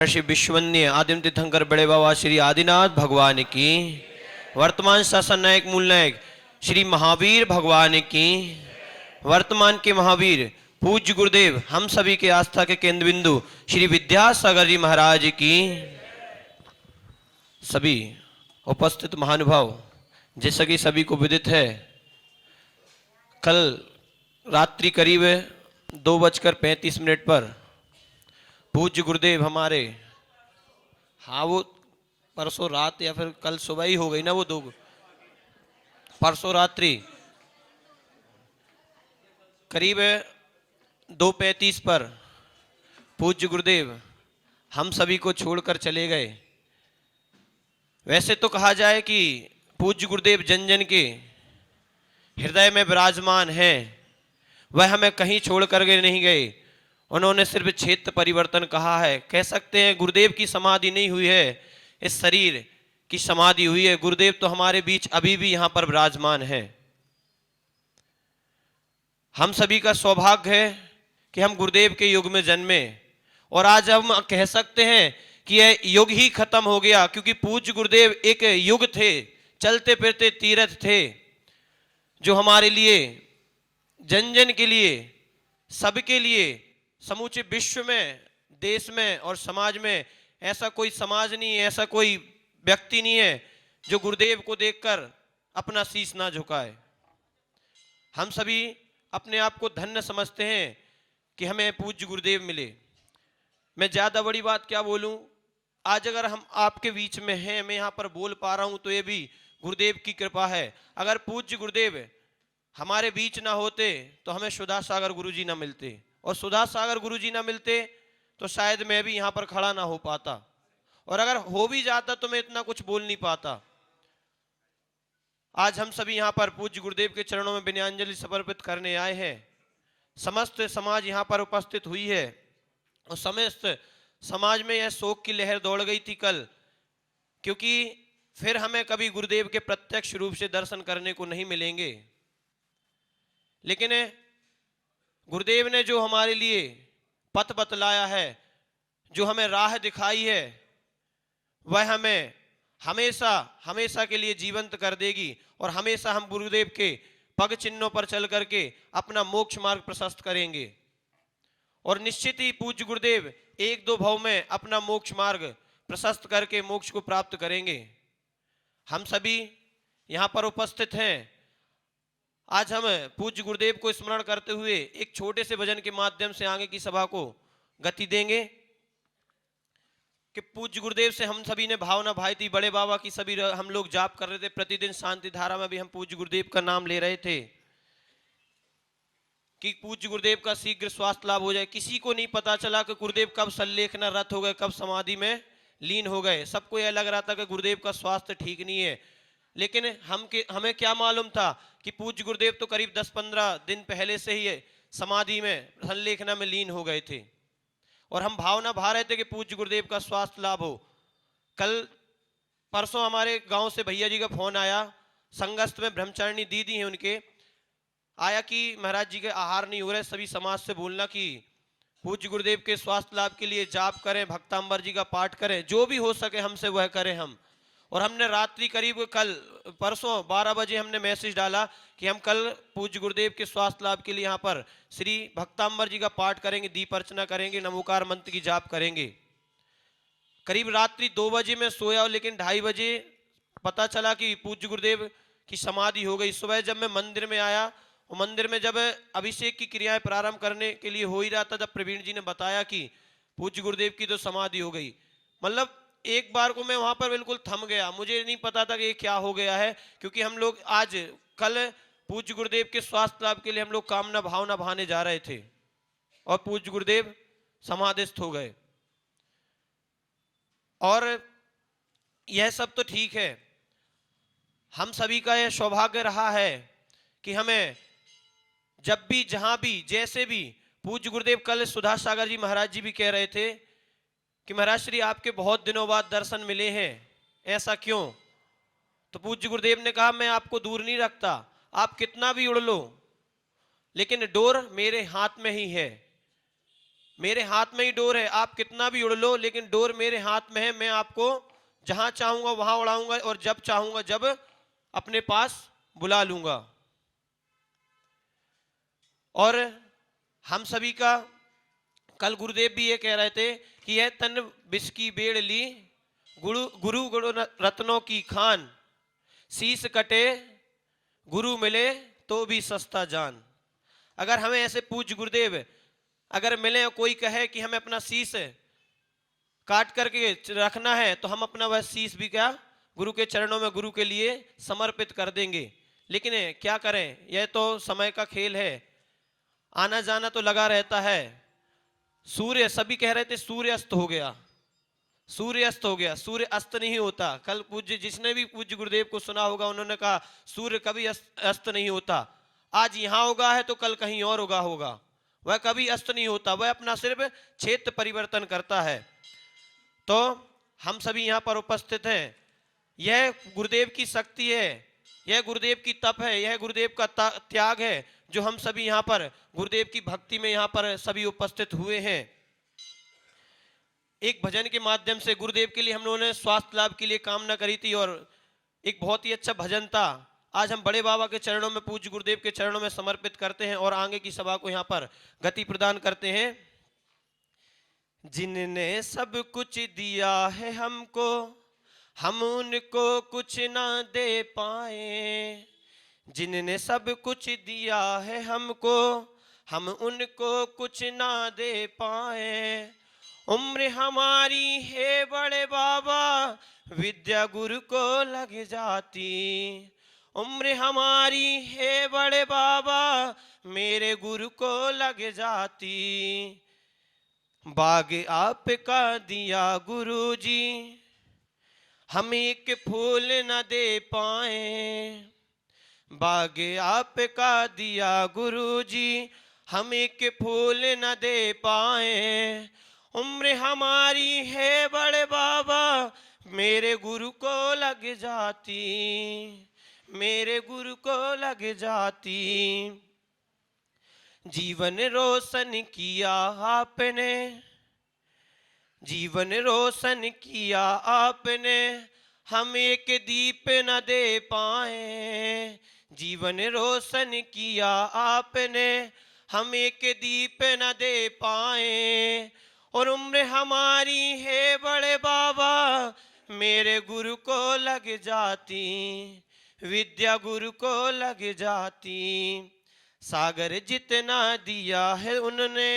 श्री विश्ववन्य आदिम तीर्थंकर बड़े बाबा श्री आदिनाथ भगवान की, वर्तमान शासन नायक मूल नायक श्री महावीर भगवान की, वर्तमान के महावीर पूज्य गुरुदेव हम सभी के आस्था के केंद्र बिंदु श्री विद्यासागर जी महाराज की, सभी उपस्थित महानुभाव, जैसा कि सभी को विदित है, कल रात्रि करीब 2:35 पर पूज्य गुरुदेव हमारे, हाँ वो परसों रात या फिर कल सुबह ही हो गई ना, वो परसों रात्रि करीब 2:35 पर पूज्य गुरुदेव हम सभी को छोड़कर चले गए। वैसे तो कहा जाए कि पूज्य गुरुदेव जन जन के हृदय में विराजमान हैं, वह हमें कहीं छोड़ कर के नहीं गए। उन्होंने सिर्फ क्षेत्र परिवर्तन कहा है। कह सकते हैं गुरुदेव की समाधि नहीं हुई है, इस शरीर की समाधि हुई है। गुरुदेव तो हमारे बीच अभी भी यहां पर विराजमान है। हम सभी का सौभाग्य है कि हम गुरुदेव के युग में जन्मे, और आज हम कह सकते हैं कि यह युग ही खत्म हो गया, क्योंकि पूज्य गुरुदेव एक युग थे, चलते फिरते तीर्थ थे, जो हमारे लिए, जन जन के लिए, सबके लिए, समूचे विश्व में, देश में और समाज में ऐसा कोई समाज नहीं है, ऐसा कोई व्यक्ति नहीं है जो गुरुदेव को देखकर अपना शीश ना झुकाए। हम सभी अपने आप को धन्य समझते हैं कि हमें पूज्य गुरुदेव मिले। मैं ज्यादा बड़ी बात क्या बोलूं, आज अगर हम आपके बीच में हैं, मैं यहां पर बोल पा रहा हूं, तो ये भी गुरुदेव की कृपा है। अगर पूज्य गुरुदेव हमारे बीच ना होते तो हमें सुधा सागर गुरुजी ना मिलते, और सुधा सागर गुरुजी ना मिलते तो शायद मैं भी यहां पर खड़ा ना हो पाता, और अगर हो भी जाता तो मैं इतना कुछ बोल नहीं पाता। आज हम सभी यहां पर पूज्य गुरुदेव के चरणों में विनयाञ्जलि समर्पित करने आए हैं। समस्त समाज यहां पर उपस्थित हुई है, और समस्त समाज में यह शोक की लहर दौड़ गई थी कल, क्योंकि फिर हमें कभी गुरुदेव के प्रत्यक्ष रूप से दर्शन करने को नहीं मिलेंगे। लेकिन गुरुदेव ने जो हमारे लिए पथ बतलाया है, जो हमें राह दिखाई है, वह हमें हमेशा हमेशा के लिए जीवंत कर देगी, और हमेशा हम गुरुदेव के पग चिन्हों पर चल करके अपना मोक्ष मार्ग प्रशस्त करेंगे। और निश्चित ही पूज्य गुरुदेव एक दो भव में अपना मोक्ष मार्ग प्रशस्त करके मोक्ष को प्राप्त करेंगे। हम सभी यहां पर उपस्थित हैं। आज हम पूज्य गुरुदेव को स्मरण करते हुए एक छोटे से भजन के माध्यम से आगे की सभा को गति देंगे कि पूज्य गुरुदेव से हम सभी ने भावना भाई थी, बड़े बाबा की सभी हम लोग जाप कर रहे थे, प्रतिदिन शांति धारा में भी हम पूज्य गुरुदेव का नाम ले रहे थे कि पूज्य गुरुदेव का शीघ्र स्वास्थ्य लाभ हो जाए। किसी को नहीं पता चला कि गुरुदेव कब सल्लेखना रत हो गए, कब समाधि में लीन हो गए। सबको यह लग रहा था कि गुरुदेव का स्वास्थ्य ठीक नहीं है, लेकिन हमें क्या मालूम था कि पूज्य गुरुदेव तो करीब 10-15 दिन पहले से ही समाधि में, संलेखना में लीन हो गए थे, और हम भावना भा रहे थे कि पूज्य गुरुदेव का स्वास्थ्य लाभ हो। कल परसों हमारे गांव से भैया जी का फोन आया, संगस्त में ब्रह्मचारिणी दीदी हैं उनके, आया कि महाराज जी के आहार नहीं हो रहे, सभी समाज से बोलना कि पूज्य गुरुदेव के स्वास्थ्य लाभ के लिए जाप करें, भक्तांबर जी का पाठ करें, जो भी हो सके हमसे वह करें हम। और हमने रात्रि करीब कल परसों 12 बजे हमने मैसेज डाला कि हम कल पूज्य गुरुदेव के स्वास्थ्य लाभ के लिए यहाँ पर श्री भक्तांबर जी का पाठ करेंगे, दीप अर्चना करेंगे, नमोकार मंत्र की जाप करेंगे। करीब रात्रि 2 बजे मैं सोया, लेकिन 2:30 बजे पता चला कि पूज्य गुरुदेव की समाधि हो गई। सुबह जब मैं मंदिर में आया, और मंदिर में जब अभिषेक की क्रियाएं प्रारंभ करने के लिए हो ही रहा था, तब प्रवीण जी ने बताया कि पूज्य गुरुदेव की तो समाधि हो गई। मतलब एक बार को मैं वहां पर बिल्कुल थम गया, मुझे नहीं पता था कि ये क्या हो गया है, क्योंकि हम लोग आज कल पूज्य गुरुदेव के स्वास्थ्य लाभ के लिए हम लोग कामना भावना भाने जा रहे थे, और पूज्य गुरुदेव समाधिस्थ हो गए। और यह सब तो ठीक है, हम सभी का यह सौभाग्य रहा है कि हमें जब भी, जहां भी, जैसे भी, पूज्य गुरुदेव कल सुधा सागर जी महाराज जी भी कह रहे थे कि महाराज श्री आपके बहुत दिनों बाद दर्शन मिले हैं, ऐसा क्यों? तो पूज्य गुरुदेव ने कहा मैं आपको दूर नहीं रखता, आप कितना भी उड़ लो, लेकिन डोर मेरे हाथ में ही है। मेरे हाथ में ही डोर है, आप कितना भी उड़ लो, लेकिन डोर मेरे हाथ में है। मैं आपको जहां चाहूंगा वहां उड़ाऊंगा और जब चाहूंगा जब अपने पास बुला लूंगा। और हम सभी का कल गुरुदेव भी ये कह रहे थे कि यह तन विष की बेड़ ली, गुरु गुरु गुरु रत्नों की खान, शीश कटे गुरु मिले तो भी सस्ता जान। अगर हमें ऐसे पूज्य गुरुदेव अगर मिले और कोई कहे कि हमें अपना शीश काट करके रखना है, तो हम अपना वह शीश भी क्या गुरु के चरणों में गुरु के लिए समर्पित कर देंगे। लेकिन क्या करें, यह तो समय का खेल है, आना जाना तो लगा रहता है। सूर्य, सभी कह रहे थे सूर्य अस्त हो गया, सूर्य अस्त हो गया, सूर्य अस्त नहीं होता। कल पूज्य जिसने भी पूज्य गुरुदेव को सुना होगा, उन्होंने कहा सूर्य कभी अस्त नहीं होता। आज यहां होगा है तो कल कहीं और होगा, वह कभी अस्त नहीं होता, वह अपना सिर्फ क्षेत्र परिवर्तन करता है। तो हम सभी यहां पर उपस्थित हैं, यह गुरुदेव की शक्ति है, यह गुरुदेव की तप है, यह गुरुदेव का त्याग है, जो हम सभी यहां पर गुरुदेव की भक्ति में यहां पर सभी उपस्थित हुए हैं। एक भजन के माध्यम से गुरुदेव के लिए हम लोगों ने स्वास्थ्य लाभ के लिए कामना करी थी, और एक बहुत ही अच्छा भजन था। आज हम बड़े बाबा के चरणों में, पूज्य गुरुदेव के चरणों में समर्पित करते हैं और आगे की सभा को यहाँ पर गति प्रदान करते हैं। जिनने सब कुछ दिया है हमको, हम उनको कुछ ना दे पाए। जिनने सब कुछ दिया है हमको, हम उनको कुछ ना दे पाए। उम्र हमारी है बड़े बाबा, विद्या गुरु को लग जाती। उम्र हमारी है बड़े बाबा, मेरे गुरु को लग जाती। बाग आपका दिया गुरुजी, हम एक फूल न दे पाए। बाग आपका दिया गुरुजी, हम एक फूल न दे पाए। उम्र हमारी है बड़े बाबा, मेरे गुरु को लग जाती, मेरे गुरु को लग जाती। जीवन रोशन किया आपने, जीवन रोशन किया आपने, हम एक दीप न दे पाए। जीवन रोशन किया आपने, हम एक दीप न दे पाए। और उम्र हमारी है बड़े बाबा, मेरे गुरु को लग जाती, विद्या गुरु को लग जाती। सागर जितना दिया है उन्होंने,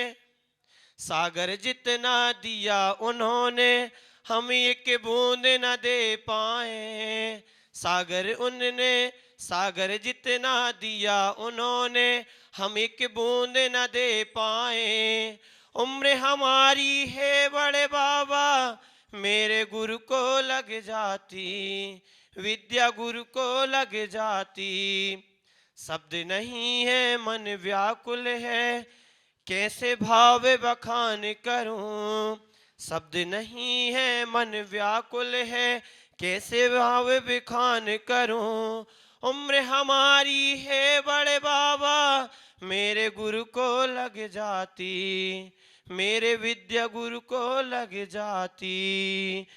सागर जितना दिया उन्होंने, हम एक बूंद न दे पाए। सागर उनने, सागर जितना दिया उन्होंने, हम एक बूंद न दे पाए। उम्र हमारी है बड़े बाबा, मेरे गुरु को लग जाती, विद्या गुरु को लग जाती। शब्द नहीं है मन व्याकुल है, कैसे भाव बखान करूं। शब्द नहीं है मन व्याकुल है, कैसे भाव बखान करूं। उम्र हमारी है बड़े बाबा, मेरे गुरु को लग जाती, मेरे विद्या गुरु को लग जाती।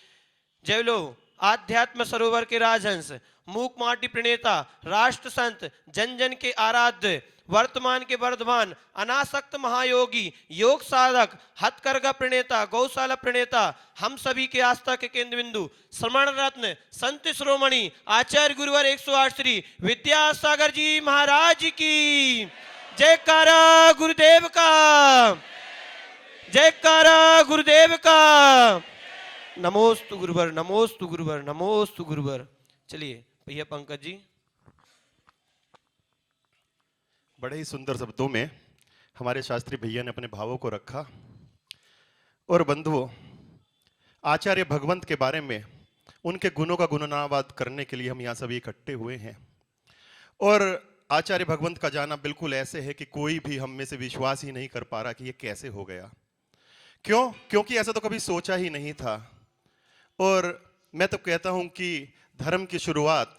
जय लो आध्यात्म सरोवर के राजहंस, मूक माटी प्रणेता, राष्ट्र संत, जन जन के आराध्य, वर्तमान के वर्धमान, अनासक्त महायोगी, योग साधक, हथकरघा प्रणेता, गौशाला प्रणेता, हम सभी के आस्था के केंद्र बिंदु, श्रमण रत्न, संत श्रोमणी, आचार्य गुरुवर 108 श्री विद्यासागर जी महाराज की जयकारा गुरुदेव का, जयकारा गुरुदेव का। नमोस्तु गुरुवर, नमोस्तु गुरुवर, नमोस्तु गुरुवर। चलिए भैया पंकज जी। बड़े ही सुंदर शब्दों में हमारे शास्त्री भैया ने अपने भावों को रखा। और बंधुओं, आचार्य भगवंत के बारे में, उनके गुणों का गुणगान करने के लिए हम यहाँ सभी इकट्ठे हुए हैं। और आचार्य भगवंत का जाना बिल्कुल ऐसे है कि कोई भी हम में से विश्वास ही नहीं कर पा रहा कि ये कैसे हो गया। क्यों? क्योंकि ऐसा तो कभी सोचा ही नहीं था। और मैं तो कहता हूं कि धर्म की शुरुआत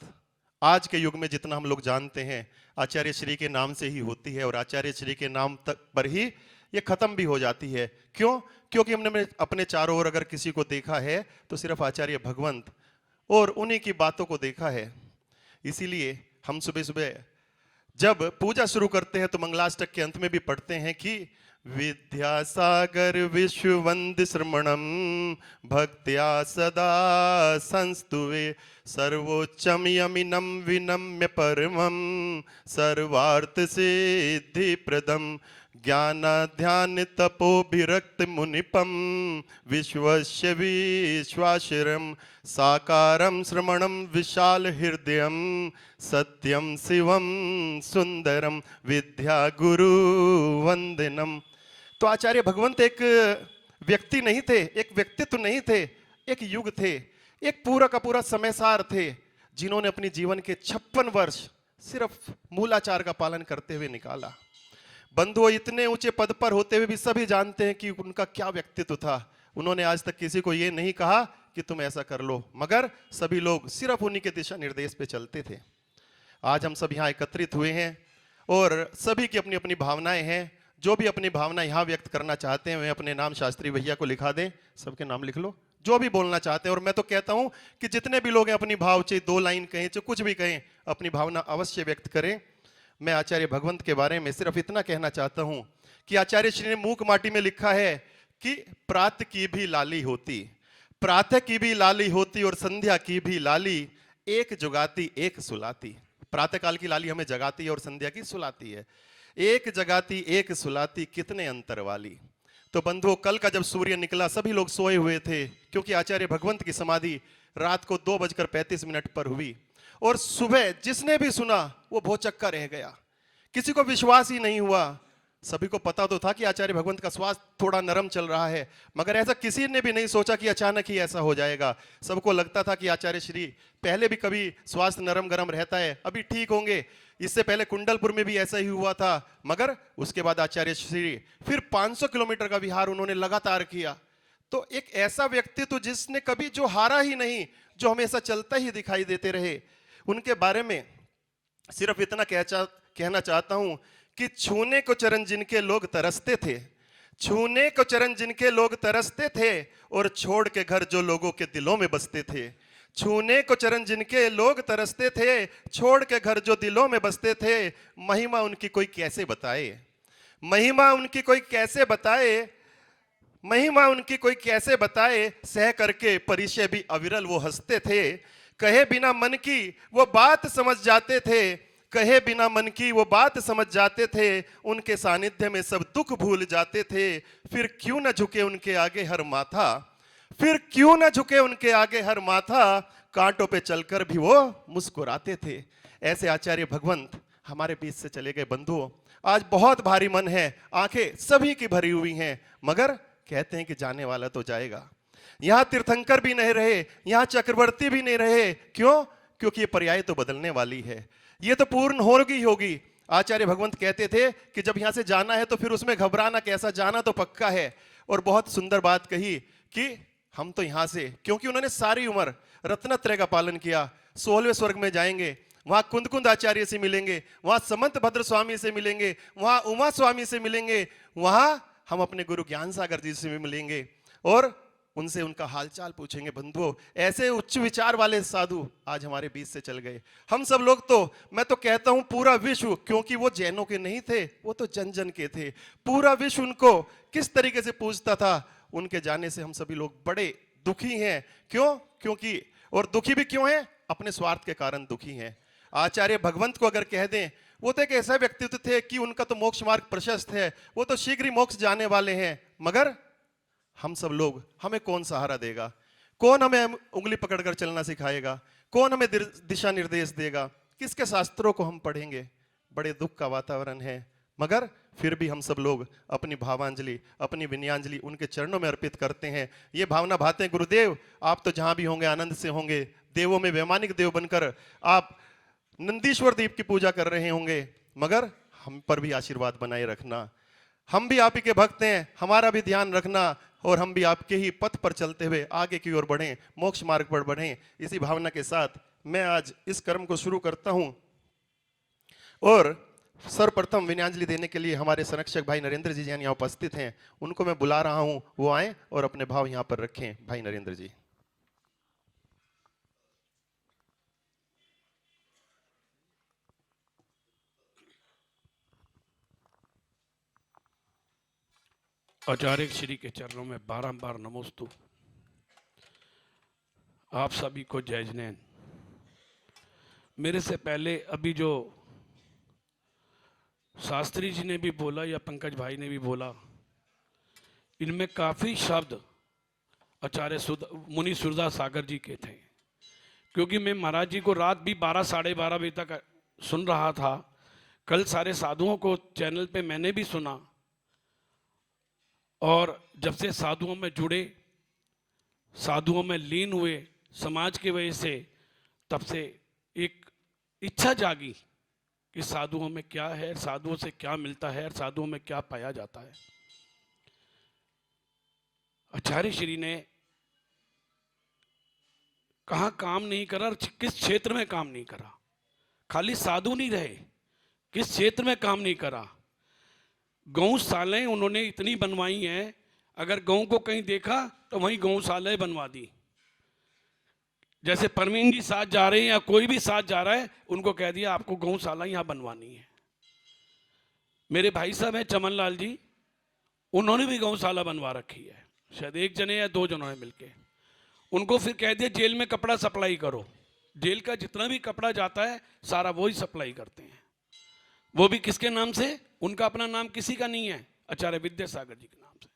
आज के युग में जितना हम लोग जानते हैं, आचार्य श्री के नाम से ही होती है, और आचार्य श्री के नाम तक पर ही ये खत्म भी हो जाती है। क्यों? क्योंकि हमने अपने चारों ओर अगर किसी को देखा है तो सिर्फ आचार्य भगवंत और उन्हीं की बातों को देखा है। इसीलिए हम सुबह सुबह जब पूजा शुरू करते हैं तो मंगलाष्टक के अंत में भी पढ़ते हैं कि विद्यासागर विश्ववंद श्रमणम भक्त्या सदा संस्तुवे सर्वोच्चम यमिनम विनम्य परमम सर्वार्थ सिद्धि प्रदम ज्ञान ध्यान तपोभिरक्त मुनिपम विश्वस्य विश्वाशिरम साकारम श्रमणम विशाल हृदयम सत्यम शिवम सुंदरम विद्या गुरु वंदनम। तो आचार्य भगवंत एक व्यक्ति नहीं थे, एक व्यक्तित्व नहीं थे, एक युग थे, एक पूरा का पूरा समयसार थे, जिन्होंने अपनी जीवन के 56 वर्ष सिर्फ मूलाचार का पालन करते हुए निकाला। बंधुओं, इतने ऊंचे पद पर होते हुए भी सभी जानते हैं कि उनका क्या व्यक्तित्व था। उन्होंने आज तक किसी को ये नहीं कहा कि तुम ऐसा कर लो, मगर सभी लोग सिर्फ उन्हीं के दिशा निर्देश पे चलते थे। आज हम सब यहाँ एकत्रित हुए हैं और सभी की अपनी अपनी भावनाएं हैं। जो भी अपनी भावना यहाँ व्यक्त करना चाहते हैं वे अपने नाम शास्त्री भैया को लिखा दें, सबके नाम लिख लो, जो भी बोलना चाहते हैं। और मैं तो कहता हूं कि जितने भी लोग हैं अपनी भाव, चाहे 2 लाइन कहें, चाहे कुछ भी कहें, अपनी भावना अवश्य व्यक्त करें। मैं आचार्य भगवंत के बारे में सिर्फ इतना कहना चाहता हूं कि आचार्य श्री ने मूक माटी में लिखा है कि प्रातः की भी लाली होती, प्रातः की भी लाली होती और संध्या की भी लाली, एक जगाती एक सुलाती। प्रातः काल की लाली हमें जगाती है और संध्या की सुलाती है। एक जगाती एक सुलाती, कितने अंतर वाली। तो बंधुओं, कल का जब सूर्य निकला सभी लोग सोए हुए थे, क्योंकि आचार्य भगवंत की समाधि रात को 2:35 पर हुई। और सुबह जिसने भी सुना वो भौचक्का रह गया, किसी को विश्वास ही नहीं हुआ। सभी को पता तो था कि आचार्य भगवंत का स्वास्थ्य थोड़ा नरम चल रहा है, मगर ऐसा किसी ने भी नहीं सोचा कि अचानक ही ऐसा हो जाएगा। सबको लगता था कि आचार्य श्री पहले भी कभी स्वास्थ्य नरम गरम रहता है, अभी ठीक होंगे। इससे पहले कुंडलपुर में भी ऐसा ही हुआ था, मगर उसके बाद आचार्य श्री फिर 500 किलोमीटर का विहार उन्होंने लगातार किया। तो एक ऐसा व्यक्तित्व जिसने कभी जो हारा ही नहीं, जो हमेशा चलता ही दिखाई देते रहे, उनके बारे में सिर्फ इतना कहना चाहता हूं कि छूने को चरण जिनके लोग तरसते थे, छूने को चरण जिनके लोग तरसते थे, और छोड़ के घर जो लोगों के दिलों में बसते थे। छूने को चरण जिनके लोग तरसते थे, छोड़ के घर जो दिलों में बसते थे, महिमा उनकी कोई कैसे बताए, महिमा उनकी कोई कैसे बताए, महिमा उनकी कोई कैसे बताए। सह करके परिचय भी अविरल वो हंसते थे, कहे बिना मन की वो बात समझ जाते थे, कहे बिना मन की वो बात समझ जाते थे। उनके सानिध्य में सब दुख भूल जाते थे, फिर क्यों न झुके उनके आगे हर माथा, फिर क्यों न झुके उनके आगे हर माथा, कांटों पे चलकर भी वो मुस्कुराते थे। ऐसे आचार्य भगवंत हमारे बीच से चले गए। बंधुओं, आज बहुत भारी मन है, आंखें सभी की भरी हुई हैं, मगर कहते हैं कि जाने वाला तो जाएगा। यहां तीर्थंकर भी नहीं रहे, यहां चक्रवर्ती भी नहीं रहे। क्यों? क्योंकि ये पर्याय तो बदलने वाली है, ये तो पूर्ण होगी। आचार्य भगवंत कहते थे कि जब यहां से जाना है तो फिर उसमें घबराना कैसा, जाना तो पक्का है। और बहुत सुंदर बात कही कि हम तो यहां से, क्योंकि उन्होंने सारी उम्र रत्नत्रय का पालन किया, 16वें स्वर्ग में जाएंगे, वहां कुंद आचार्य से मिलेंगे, वहां समंत भद्र स्वामी से मिलेंगे, वहां उमा स्वामी से मिलेंगे, वहां हम अपने गुरु ज्ञान सागर जी से भी मिलेंगे और उनसे उनका हालचाल पूछेंगे। बंधुओं, ऐसे उच्च विचार वाले साधु आज हमारे बीच से चल गए। हम सब लोग तो, मैं तो कहता हूं पूरा विश्व, क्योंकि वो जैनों के नहीं थे, वो तो जन जन के थे, पूरा विश्व उनको किस तरीके से पूजता था। उनके जाने से हम सभी लोग बड़े दुखी हैं। क्यों? क्योंकि, और दुखी भी क्यों हैं? अपने स्वार्थ के कारण दुखी हैं। आचार्य भगवंत को अगर कह दें, वो तो एक ऐसा व्यक्तित्व थे कि उनका तो मोक्ष मार्ग प्रशस्त है, वो तो शीघ्र ही मोक्ष जाने वाले हैं, मगर हम सब लोग, हमें कौन सहारा देगा, कौन हमें उंगली पकड़कर चलना सिखाएगा, कौन हमें दिशा निर्देश देगा, किसके शास्त्रों को हम पढ़ेंगे। बड़े दुख का वातावरण है, मगर फिर भी हम सब लोग अपनी भावांजलि, अपनी विनयांजलि उनके चरणों में अर्पित करते हैं। ये भावना भाते हैं, गुरुदेव आप तो जहां भी होंगे आनंद से होंगे, देवों में वैमानिक देव बनकर आप नंदीश्वर देव की पूजा कर रहे होंगे, मगर हम पर भी आशीर्वाद बनाए रखना। हम भी आप ही के भक्त हैं, हमारा भी ध्यान रखना, और हम भी आपके ही पथ पर चलते हुए आगे की ओर बढ़ें, मोक्ष मार्ग पर बढ़ें। इसी भावना के साथ मैं आज इस कर्म को शुरू करता हूं। और सर्वप्रथम विनयांजलि देने के लिए हमारे संरक्षक भाई नरेंद्र जी यहाँ उपस्थित हैं, उनको मैं बुला रहा हूं, वो आए और अपने भाव यहाँ पर रखें। भाई नरेंद्र जी। आचार्य श्री के चरणों में बारंबार नमोस्तु। आप सभी को जय जैन। मेरे से पहले अभी जो शास्त्री जी ने भी बोला या पंकज भाई ने भी बोला, इनमें काफी शब्द आचार्य मुनि सूरदास सागर जी के थे, क्योंकि मैं महाराज जी को रात भी 12 साढ़े 12 बजे तक सुन रहा था। कल सारे साधुओं को चैनल पे मैंने भी सुना, और जब से साधुओं में जुड़े, साधुओं में लीन हुए समाज की वजह से, तब से एक इच्छा जागी कि साधुओं में क्या है, साधुओं से क्या मिलता है, साधुओं में क्या पाया जाता है। आचार्य श्री ने कहाँ काम नहीं करा और किस क्षेत्र में काम नहीं करा। खाली साधु नहीं रहे, किस क्षेत्र में काम नहीं करा। गौशालाएं उन्होंने इतनी बनवाई हैं, अगर गौ को कहीं देखा तो वहीं गौशालाएं बनवा दी। जैसे परवीन जी साथ जा रहे हैं या कोई भी साथ जा रहा है, उनको कह दिया आपको गौशाला यहां बनवानी है। मेरे भाई साहब हैं चमन लाल जी, उन्होंने भी गौशाला बनवा रखी है, शायद एक जने या 2 जनों ने मिलके। उनको फिर कह दिया जेल में कपड़ा सप्लाई करो। जेल का जितना भी कपड़ा जाता है सारा वो ही सप्लाई करते हैं। वो भी किसके नाम से? उनका अपना नाम किसी का नहीं है, आचार्य विद्यासागर जी के नाम से।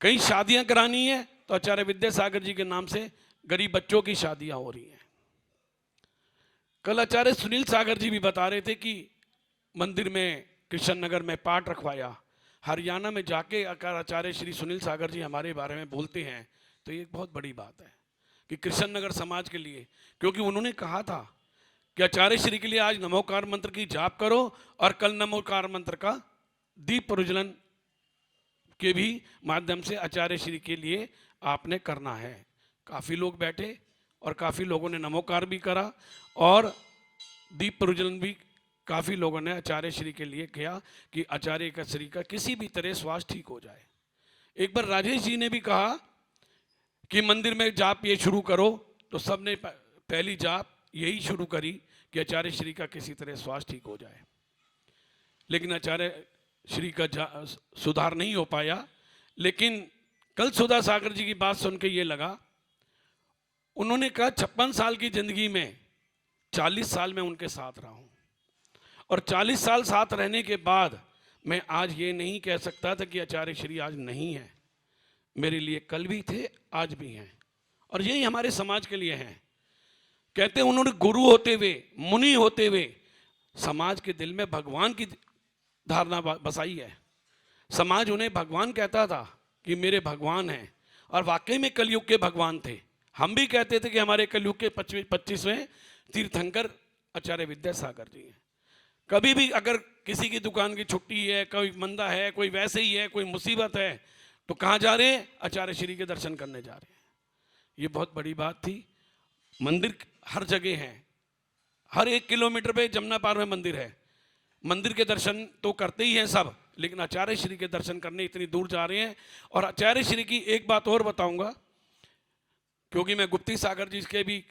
कई शादियां करानी है तो आचार्य विद्यासागर जी के नाम से गरीब बच्चों की शादियां हो रही हैं। कल आचार्य सुनील सागर जी भी बता रहे थे कि मंदिर में कृष्ण नगर में पाठ रखवाया। हरियाणा में जाके अगर आचार्य श्री सुनील सागर जी हमारे बारे में बोलते हैं तो ये एक बहुत बड़ी बात है कि कृष्ण नगर समाज के लिए, क्योंकि उन्होंने कहा था कि आचार्य श्री के लिए आज नमोकार मंत्र की जाप करो और कल नमोकार मंत्र का दीप प्रज्वलन के भी माध्यम से आचार्य श्री के लिए आपने करना है। काफ़ी लोग बैठे और काफ़ी लोगों ने नमोकार भी करा और दीप प्रज्वलन भी काफ़ी लोगों ने आचार्य श्री के लिए किया कि आचार्य का श्री का किसी भी तरह स्वास्थ्य ठीक हो जाए। एक बार राजेश जी ने भी कहा कि मंदिर में जाप ये शुरू करो, तो सबने पहली जाप यही शुरू करी कि आचार्य श्री का किसी तरह स्वास्थ्य ठीक हो जाए। लेकिन आचार्य श्री का सुधार नहीं हो पाया। लेकिन कल सुधा सागर जी की बात सुन के ये लगा, उन्होंने कहा 56 साल की जिंदगी में 40 साल में उनके साथ रहा हूं, और 40 साल साथ रहने के बाद मैं आज ये नहीं कह सकता था कि आचार्य श्री आज नहीं है। मेरे लिए कल भी थे, आज भी हैं, और यही हमारे समाज के लिए हैं। कहते हैं उन्होंने गुरु होते हुए, मुनि होते हुए समाज के दिल में भगवान की धारणा बसाई है। समाज उन्हें भगवान कहता था कि मेरे भगवान हैं, और वाकई में कलयुग के भगवान थे। हम भी कहते थे कि हमारे कलयुग के 25वें तीर्थंकर आचार्य विद्यासागर जी हैं। कभी भी अगर किसी की दुकान की छुट्टी है, कोई मंदा है, कोई वैसे ही है, कोई मुसीबत है, तो कहाँ जा रहे हैं? आचार्य श्री के दर्शन करने जा रहे हैं। ये बहुत बड़ी बात थी। मंदिर हर जगह है, हर 1 किलोमीटर पे जमुना पार में मंदिर है। मंदिर के दर्शन तो करते ही हैं सब, लेकिन आचार्य श्री के दर्शन करने इतनी दूर जा रहे हैं। और आचार्य श्री की एक बात और बताऊंगा, क्योंकि मैं गुप्ती सागर जी के भी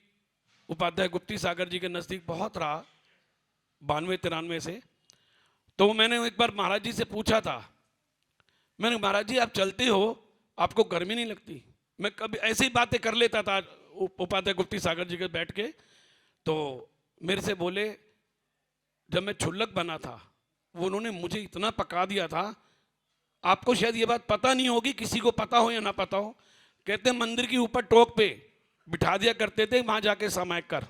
उपाध्याय गुप्ती सागर जी के नज़दीक बहुत रहा 92-93 से। तो मैंने एक बार महाराज जी से पूछा था, मैंने महाराज जी आप चलते हो, आपको गर्मी नहीं लगती? मैं कभी ऐसी बातें कर लेता था उपाध्याय गुप्ती सागर जी के बैठ के। तो मेरे से बोले, जब मैं छुल्लक बना था वो उन्होंने मुझे इतना पका दिया था, आपको शायद ये बात पता नहीं होगी, किसी को पता हो या ना पता हो। कहते मंदिर के ऊपर टोक पे बिठा दिया करते थे, वहां जाके समायक कर।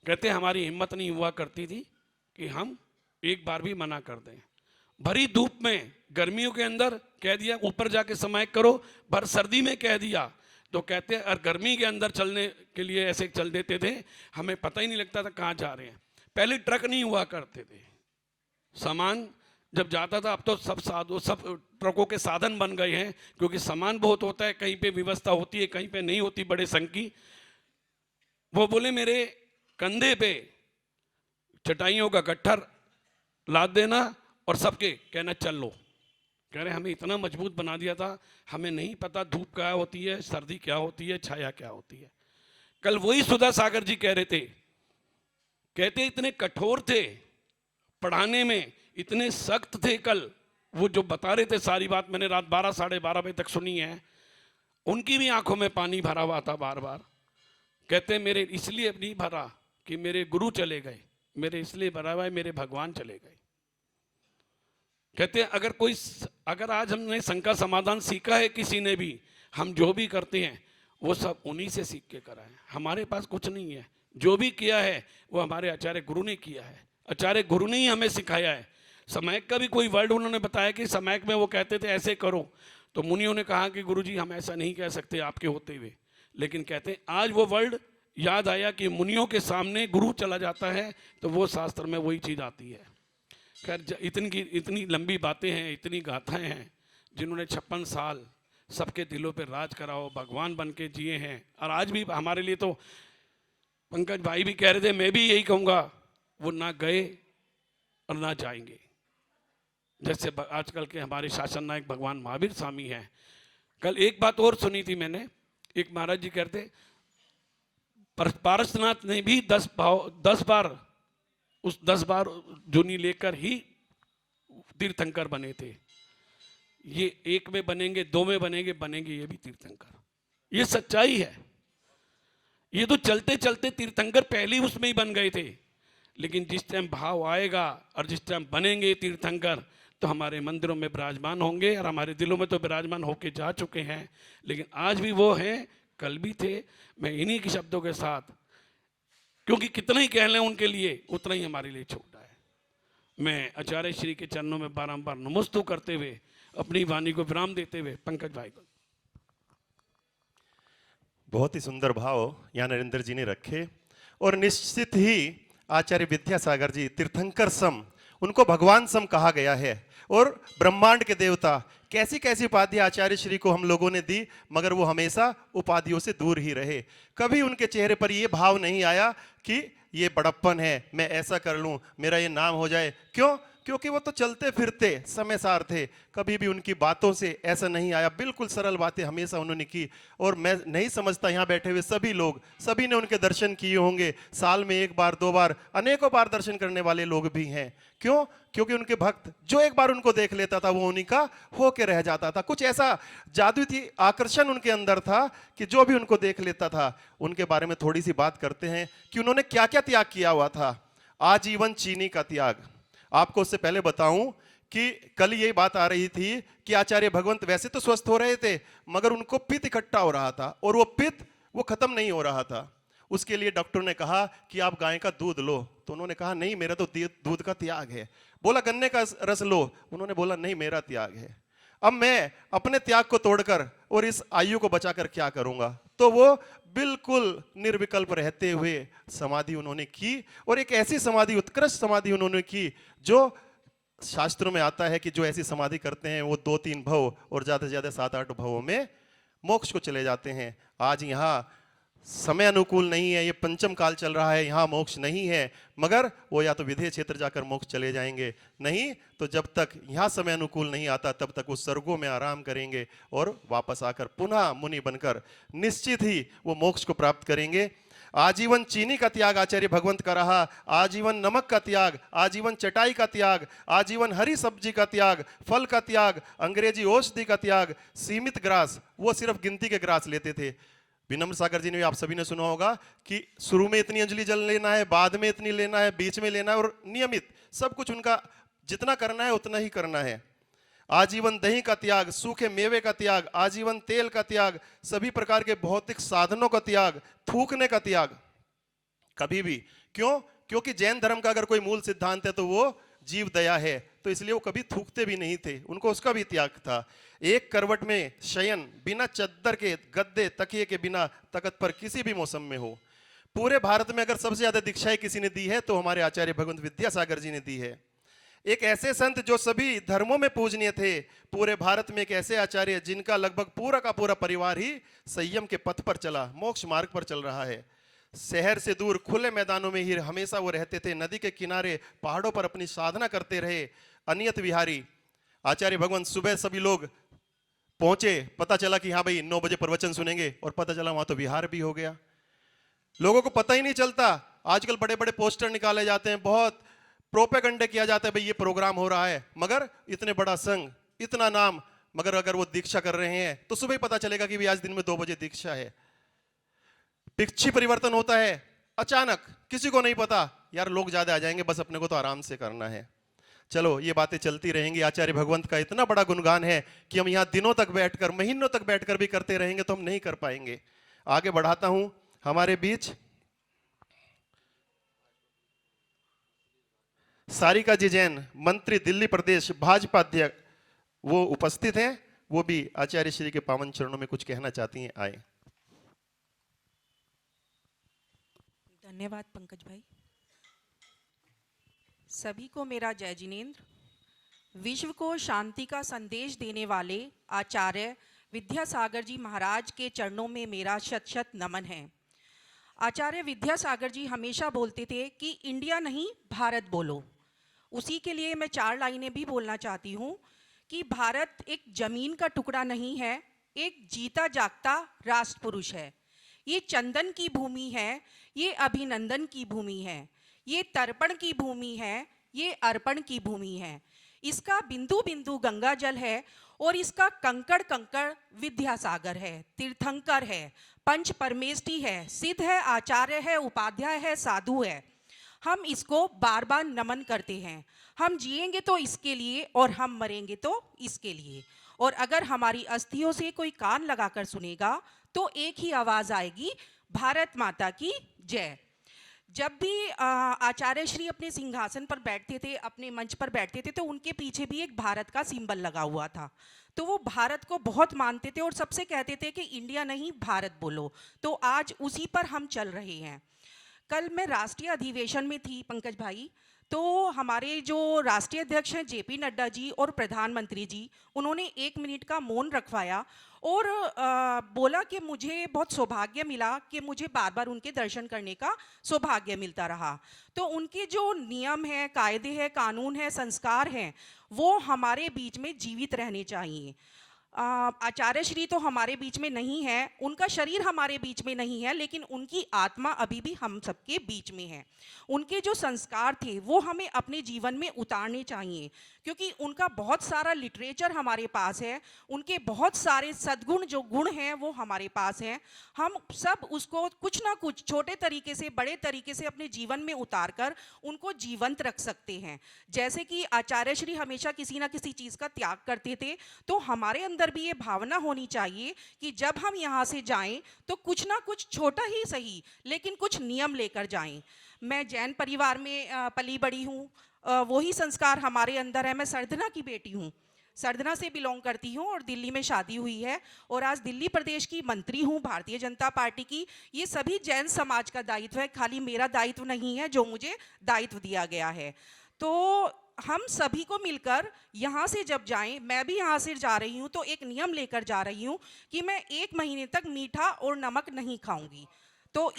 कहते हमारी हिम्मत नहीं हुआ करती थी कि हम एक बार भी मना कर दें। भरी धूप में गर्मियों के अंदर कह दिया ऊपर जाके समायक करो, भर सर्दी में कह दिया तो कहते हैं, और गर्मी के अंदर चलने के लिए ऐसे चल देते थे, हमें पता ही नहीं लगता था कहाँ जा रहे हैं। पहले ट्रक नहीं हुआ करते थे, सामान जब जाता था, अब तो सब ट्रकों के साधन बन गए हैं, क्योंकि सामान बहुत होता है, कहीं पे व्यवस्था होती है, कहीं पे नहीं होती, बड़े संग की। वो बोले मेरे कंधे पे चटाइयों का गट्ठर लाद देना और सबके कहना चल लो। कह रहे हमें इतना मजबूत बना दिया था, हमें नहीं पता धूप क्या होती है, सर्दी क्या होती है, छाया क्या होती है। कल वही सुधा सागर जी कह रहे थे, कहते इतने कठोर थे पढ़ाने में, इतने सख्त थे। कल वो जो बता रहे थे सारी बात मैंने रात 12 साढ़े 12 बजे तक सुनी है, उनकी भी आंखों में पानी भरा हुआ था बार बार। कहते मेरे इसलिए नहीं भरा कि मेरे गुरु चले गए, मेरे इसलिए भरा हुआ है मेरे भगवान चले गए। कहते हैं अगर आज हमने शंका समाधान सीखा है किसी ने भी, हम जो भी करते हैं वो सब उन्हीं से सीख के करा है, हमारे पास कुछ नहीं है। जो भी किया है वो हमारे आचार्य गुरु ने किया है, आचार्य गुरु ने ही हमें सिखाया है। समैक का भी कोई वर्ड उन्होंने बताया कि समैक में वो कहते थे ऐसे करो, तो मुनियों ने कहा कि गुरुजी हम ऐसा नहीं कह सकते आपके होते हुए, लेकिन कहते हैं आज वो वर्ड याद आया कि मुनियों के सामने गुरु चला जाता है तो वो शास्त्र में वही चीज़ आती है। खैर इतनी लंबी बातें हैं, इतनी गाथाएं हैं, जिन्होंने 56 साल सबके दिलों पे राज करा हो, भगवान बन के जिए हैं। और आज भी हमारे लिए तो पंकज भाई भी कह रहे थे, मैं भी यही कहूँगा, वो ना गए और ना जाएंगे। जैसे आजकल के हमारे शासन नायक भगवान महावीर स्वामी हैं। कल एक बात और सुनी थी मैंने, एक महाराज जी कहते पारसनाथ ने भी 10 बार जुनी लेकर ही तीर्थंकर बने थे। ये 1 में बनेंगे, 2 में बनेंगे ये भी तीर्थंकर, ये सच्चाई है। ये तो चलते चलते तीर्थंकर पहले ही उसमें ही बन गए थे, लेकिन जिस टाइम भाव आएगा और जिस टाइम बनेंगे तीर्थंकर तो हमारे मंदिरों में विराजमान होंगे, और हमारे दिलों में तो विराजमान होके जा चुके हैं, लेकिन आज भी वो हैं, कल भी थे। मैं इन्हीं के शब्दों के साथ, क्योंकि कितना ही कह लें उनके लिए उतना ही हमारे लिए छोटा है, मैं आचार्य श्री के चरणों में बारंबार नमस्तु करते हुए अपनी वाणी को विराम देते हुए पंकज भाई को। बहुत ही सुंदर भाव यहाँ नरेंद्र जी ने रखे, और निश्चित ही आचार्य विद्यासागर जी तीर्थंकर सम, उनको भगवान सम कहा गया है। और ब्रह्मांड के देवता, कैसी कैसी उपाधि आचार्य श्री को हम लोगों ने दी, मगर वो हमेशा उपाधियों से दूर ही रहे। कभी उनके चेहरे पर ये भाव नहीं आया कि ये बड़प्पन है, मैं ऐसा कर लूं, मेरा ये नाम हो जाए। क्यों? क्योंकि वो तो चलते फिरते समयसार थे, कभी भी उनकी बातों से ऐसा नहीं आया, बिल्कुल सरल बातें हमेशा उन्होंने की। और मैं नहीं समझता यहाँ बैठे हुए सभी लोग, सभी ने उनके दर्शन किए होंगे, साल में 1 बार 2 बार अनेकों बार दर्शन करने वाले लोग भी हैं। क्यों? क्योंकि उनके भक्त जो एक बार उनको देख लेता था वो उन्हीं का होके रह जाता था। कुछ ऐसा जादू थी, आकर्षण उनके अंदर था कि जो भी उनको देख लेता था। उनके बारे में थोड़ी सी बात करते हैं कि उन्होंने क्या क्या त्याग किया हुआ था। आजीवन चीनी का त्याग। आपको उससे पहले बताऊं कि कल ये बात आ रही थी कि आचार्य भगवंत वैसे तो स्वस्थ हो रहे थे, मगर उनको पित्त इकट्ठा हो रहा था, और वो पित्त वो खत्म नहीं हो रहा था। उसके लिए डॉक्टर ने कहा कि आप गाय का दूध लो, तो उन्होंने कहा नहीं, मेरा तो दूध का त्याग है। बोला गन्ने का रस लो, उन्होंने बोला नहीं, मेरा त्याग है। अब मैं अपने त्याग को तोड़कर और इस आयु को बचाकर क्या करूंगा? तो वो बिल्कुल निर्विकल्प रहते हुए समाधि उन्होंने की, और एक ऐसी समाधि, उत्कृष्ट समाधि उन्होंने की जो शास्त्रों में आता है कि जो ऐसी समाधि करते हैं वो 2-3 भव और ज्यादा से ज्यादा 7-8 भवों में मोक्ष को चले जाते हैं। आज यहाँ समय अनुकूल नहीं है, ये पंचम काल चल रहा है, यहाँ मोक्ष नहीं है, मगर वो या तो विदेह क्षेत्र जाकर मोक्ष चले जाएंगे, नहीं तो जब तक यहाँ समय अनुकूल नहीं आता तब तक वो स्वर्गों में आराम करेंगे और वापस आकर पुनः मुनि बनकर निश्चित ही वो मोक्ष को प्राप्त करेंगे। आजीवन चीनी का त्याग आचार्य भगवंत का रहा, आजीवन नमक का त्याग, आजीवन चटाई का त्याग, आजीवन हरी सब्जी का त्याग, फल का त्याग, अंग्रेजी औषधि का त्याग, सीमित ग्रास, वो सिर्फ गिनती के ग्रास लेते थे। विनम्र सागर जी ने, आप सभी ने सुना होगा कि शुरू में इतनी अंजलि जल लेना है, बाद में इतनी लेना है, बीच में लेना है, और नियमित सब कुछ उनका जितना करना है उतना ही करना है। आजीवन दही का त्याग, सूखे मेवे का त्याग, आजीवन तेल का त्याग, सभी प्रकार के भौतिक साधनों का त्याग, थूकने का त्याग कभी भी। क्यों? क्योंकि जैन धर्म का अगर कोई मूल सिद्धांत है तो वो जीव दया है, तो इसलिए वो कभी थूकते भी नहीं थे, उनको उसका भी त्याग था। एक करवट में शयन, बिना चद्दर के, गद्दे तकिए के बिना, तख्त पर किसी भी मौसम में हो। पूरे भारत में अगर सबसे ज्यादा दीक्षाएं किसी ने दी है तो हमारे आचार्य भगवंत विद्यासागर जी ने दी है। एक ऐसे संत जो सभी धर्मों में पूजनीय थे, पूरे भारत में एक ऐसे आचार्य जिनका लगभग पूरा का पूरा परिवार ही संयम के पथ पर चला, मोक्ष मार्ग पर चल रहा है। शहर से दूर खुले मैदानों में ही हमेशा वो रहते थे। नदी के किनारे पहाड़ों पर अपनी साधना करते रहे। अनियत विहारी आचार्य भगवंत सुबह सभी लोग पहुंचे, पता चला कि हाँ भाई 9 बजे प्रवचन सुनेंगे, और पता चला वहां तो विहार भी हो गया। लोगों को पता ही नहीं चलता। आजकल बड़े बड़े पोस्टर निकाले जाते हैं, बहुत प्रोपेगेंडा किया जाता है भाई ये प्रोग्राम हो रहा है, मगर इतने बड़ा संघ, इतना नाम, मगर अगर वो दीक्षा कर रहे हैं तो सुबह ही पता चलेगा कि भी आज दिन में 2 बजे दीक्षा है। पिक्षी परिवर्तन होता है अचानक, किसी को नहीं पता। यार लोग ज्यादा आ जाएंगे, बस अपने को तो आराम से करना है। चलो ये बातें चलती रहेंगी। आचार्य भगवंत का इतना बड़ा गुणगान है कि हम यहां दिनों तक बैठकर, महीनों तक बैठकर भी करते रहेंगे तो हम नहीं कर पाएंगे। आगे बढ़ाता हूं, हमारे बीच सारिका जी जैन, मंत्री दिल्ली प्रदेश भाजपा अध्यक्ष, वो उपस्थित हैं। वो भी आचार्य श्री के पावन चरणों में कुछ कहना चाहती हैं। आए। धन्यवाद पंकज भाई। सभी को मेरा जय जिनेन्द्र। विश्व को शांति का संदेश देने वाले आचार्य विद्यासागर जी महाराज के चरणों में मेरा शत शत नमन है। आचार्य विद्यासागर जी हमेशा बोलते थे कि इंडिया नहीं भारत बोलो। उसी के लिए मैं 4 लाइनें भी बोलना चाहती हूँ कि भारत एक जमीन का टुकड़ा नहीं है, एक जीता जागता राष्ट्र पुरुष है। ये चंदन की भूमि है, ये अभिनंदन की भूमि है, ये तर्पण की भूमि है, ये अर्पण की भूमि है। इसका बिंदु बिंदु गंगा जल है और इसका कंकड़ कंकड़ विद्यासागर है, तीर्थंकर है, पंच परमेष्टि है, सिद्ध है, आचार्य है, उपाध्याय है, साधु है। हम इसको बार बार नमन करते हैं। हम जिएंगे तो इसके लिए और हम मरेंगे तो इसके लिए। और अगर हमारी अस्थियों से कोई कान लगाकर सुनेगा तो एक ही आवाज आएगी, भारत माता की जय। जब भी आचार्य श्री अपने सिंहासन पर बैठते थे, अपने मंच पर बैठते थे, तो उनके पीछे भी एक भारत का सिंबल लगा हुआ था। तो वो भारत को बहुत मानते थे और सबसे कहते थे कि इंडिया नहीं भारत बोलो। तो आज उसी पर हम चल रहे हैं। कल मैं राष्ट्रीय अधिवेशन में थी पंकज भाई, तो हमारे जो राष्ट्रीय अध्यक्ष हैं जेपी नड्डा जी और प्रधानमंत्री जी, उन्होंने 1 मिनट का मौन रखवाया और बोला कि मुझे बहुत सौभाग्य मिला कि मुझे बार बार उनके दर्शन करने का सौभाग्य मिलता रहा। तो उनके जो नियम हैं, कायदे हैं, कानून हैं, संस्कार हैं, वो हमारे बीच में जीवित रहने चाहिए। आचार्य श्री तो हमारे बीच में नहीं है, उनका शरीर हमारे बीच में नहीं है, लेकिन उनकी आत्मा अभी भी हम सबके बीच में है। उनके जो संस्कार थे वो हमें अपने जीवन में उतारने चाहिए, क्योंकि उनका बहुत सारा लिटरेचर हमारे पास है, उनके बहुत सारे सद्गुण जो गुण हैं वो हमारे पास हैं। हम सब उसको कुछ ना कुछ छोटे तरीके से, बड़े तरीके से अपने जीवन में उतार कर उनको जीवंत रख सकते हैं। जैसे कि आचार्य श्री हमेशा किसी ना किसी चीज़ का त्याग करते थे, तो हमारे अंदर भी ये भावना होनी चाहिए कि जब हम यहाँ से जाएं तो कुछ ना कुछ छोटा ही सही लेकिन कुछ नियम लेकर जाएं। मैं जैन परिवार में पली बड़ी हूँ, वही संस्कार हमारे अंदर है। मैं सरधना की बेटी हूँ, सरधना से बिलोंग करती हूँ और दिल्ली में शादी हुई है और आज दिल्ली प्रदेश की मंत्री हूँ भारतीय जनता पार्टी की। ये सभी जैन समाज का दायित्व है, खाली मेरा दायित्व नहीं है जो मुझे दायित्व दिया गया है। तो हम सभी को मिलकर यहाँ से जब जाएं, मैं भी यहाँ से जा रही हूँ तो एक नियम लेकर जा रही हूँ कि मैं 1 महीने तक मीठा और नमक नहीं खाऊंगी। तो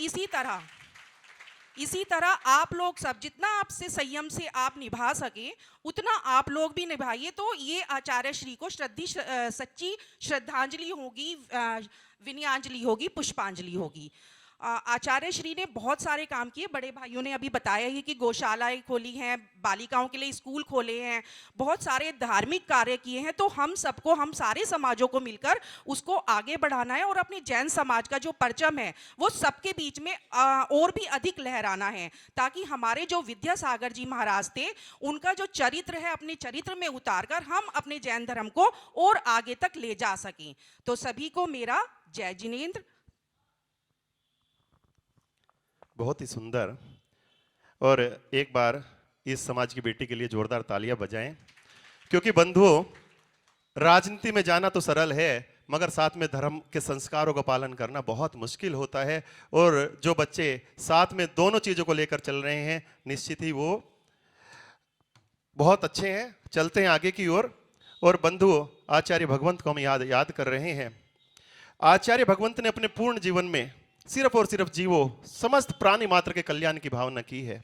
इसी तरह आप लोग सब जितना आपसे संयम से आप निभा सके उतना आप लोग भी निभाइए। तो ये आचार्य श्री को सच्ची श्रद्धांजलि होगी, विनयांजलि होगी, पुष्पांजलि होगी। आचार्य श्री ने बहुत सारे काम किए। बड़े भाइयों ने अभी बताया ही कि गौशालाएं खोली हैं, बालिकाओं के लिए स्कूल खोले हैं, बहुत सारे धार्मिक कार्य किए हैं। तो हम सबको, हम सारे समाजों को मिलकर उसको आगे बढ़ाना है और अपने जैन समाज का जो परचम है वो सबके बीच में और भी अधिक लहराना है, ताकि हमारे जो विद्यासागर जी महाराज थे उनका जो चरित्र है अपने चरित्र में उतार कर हम अपने जैन धर्म को और आगे तक ले जा सकें। तो सभी को मेरा जय जिनेन्द्र। बहुत ही सुंदर। और एक बार इस समाज की बेटी के लिए जोरदार तालियां बजाएं, क्योंकि बंधुओं, राजनीति में जाना तो सरल है मगर साथ में धर्म के संस्कारों का पालन करना बहुत मुश्किल होता है। और जो बच्चे साथ में दोनों चीजों को लेकर चल रहे हैं, निश्चित ही वो बहुत अच्छे हैं, चलते हैं आगे की ओर। और बंधुओं, आचार्य भगवंत को हम याद कर रहे हैं। आचार्य भगवंत ने अपने पूर्ण जीवन में सिर्फ और सिर्फ जीवों, समस्त प्राणी मात्र के कल्याण की भावना की है।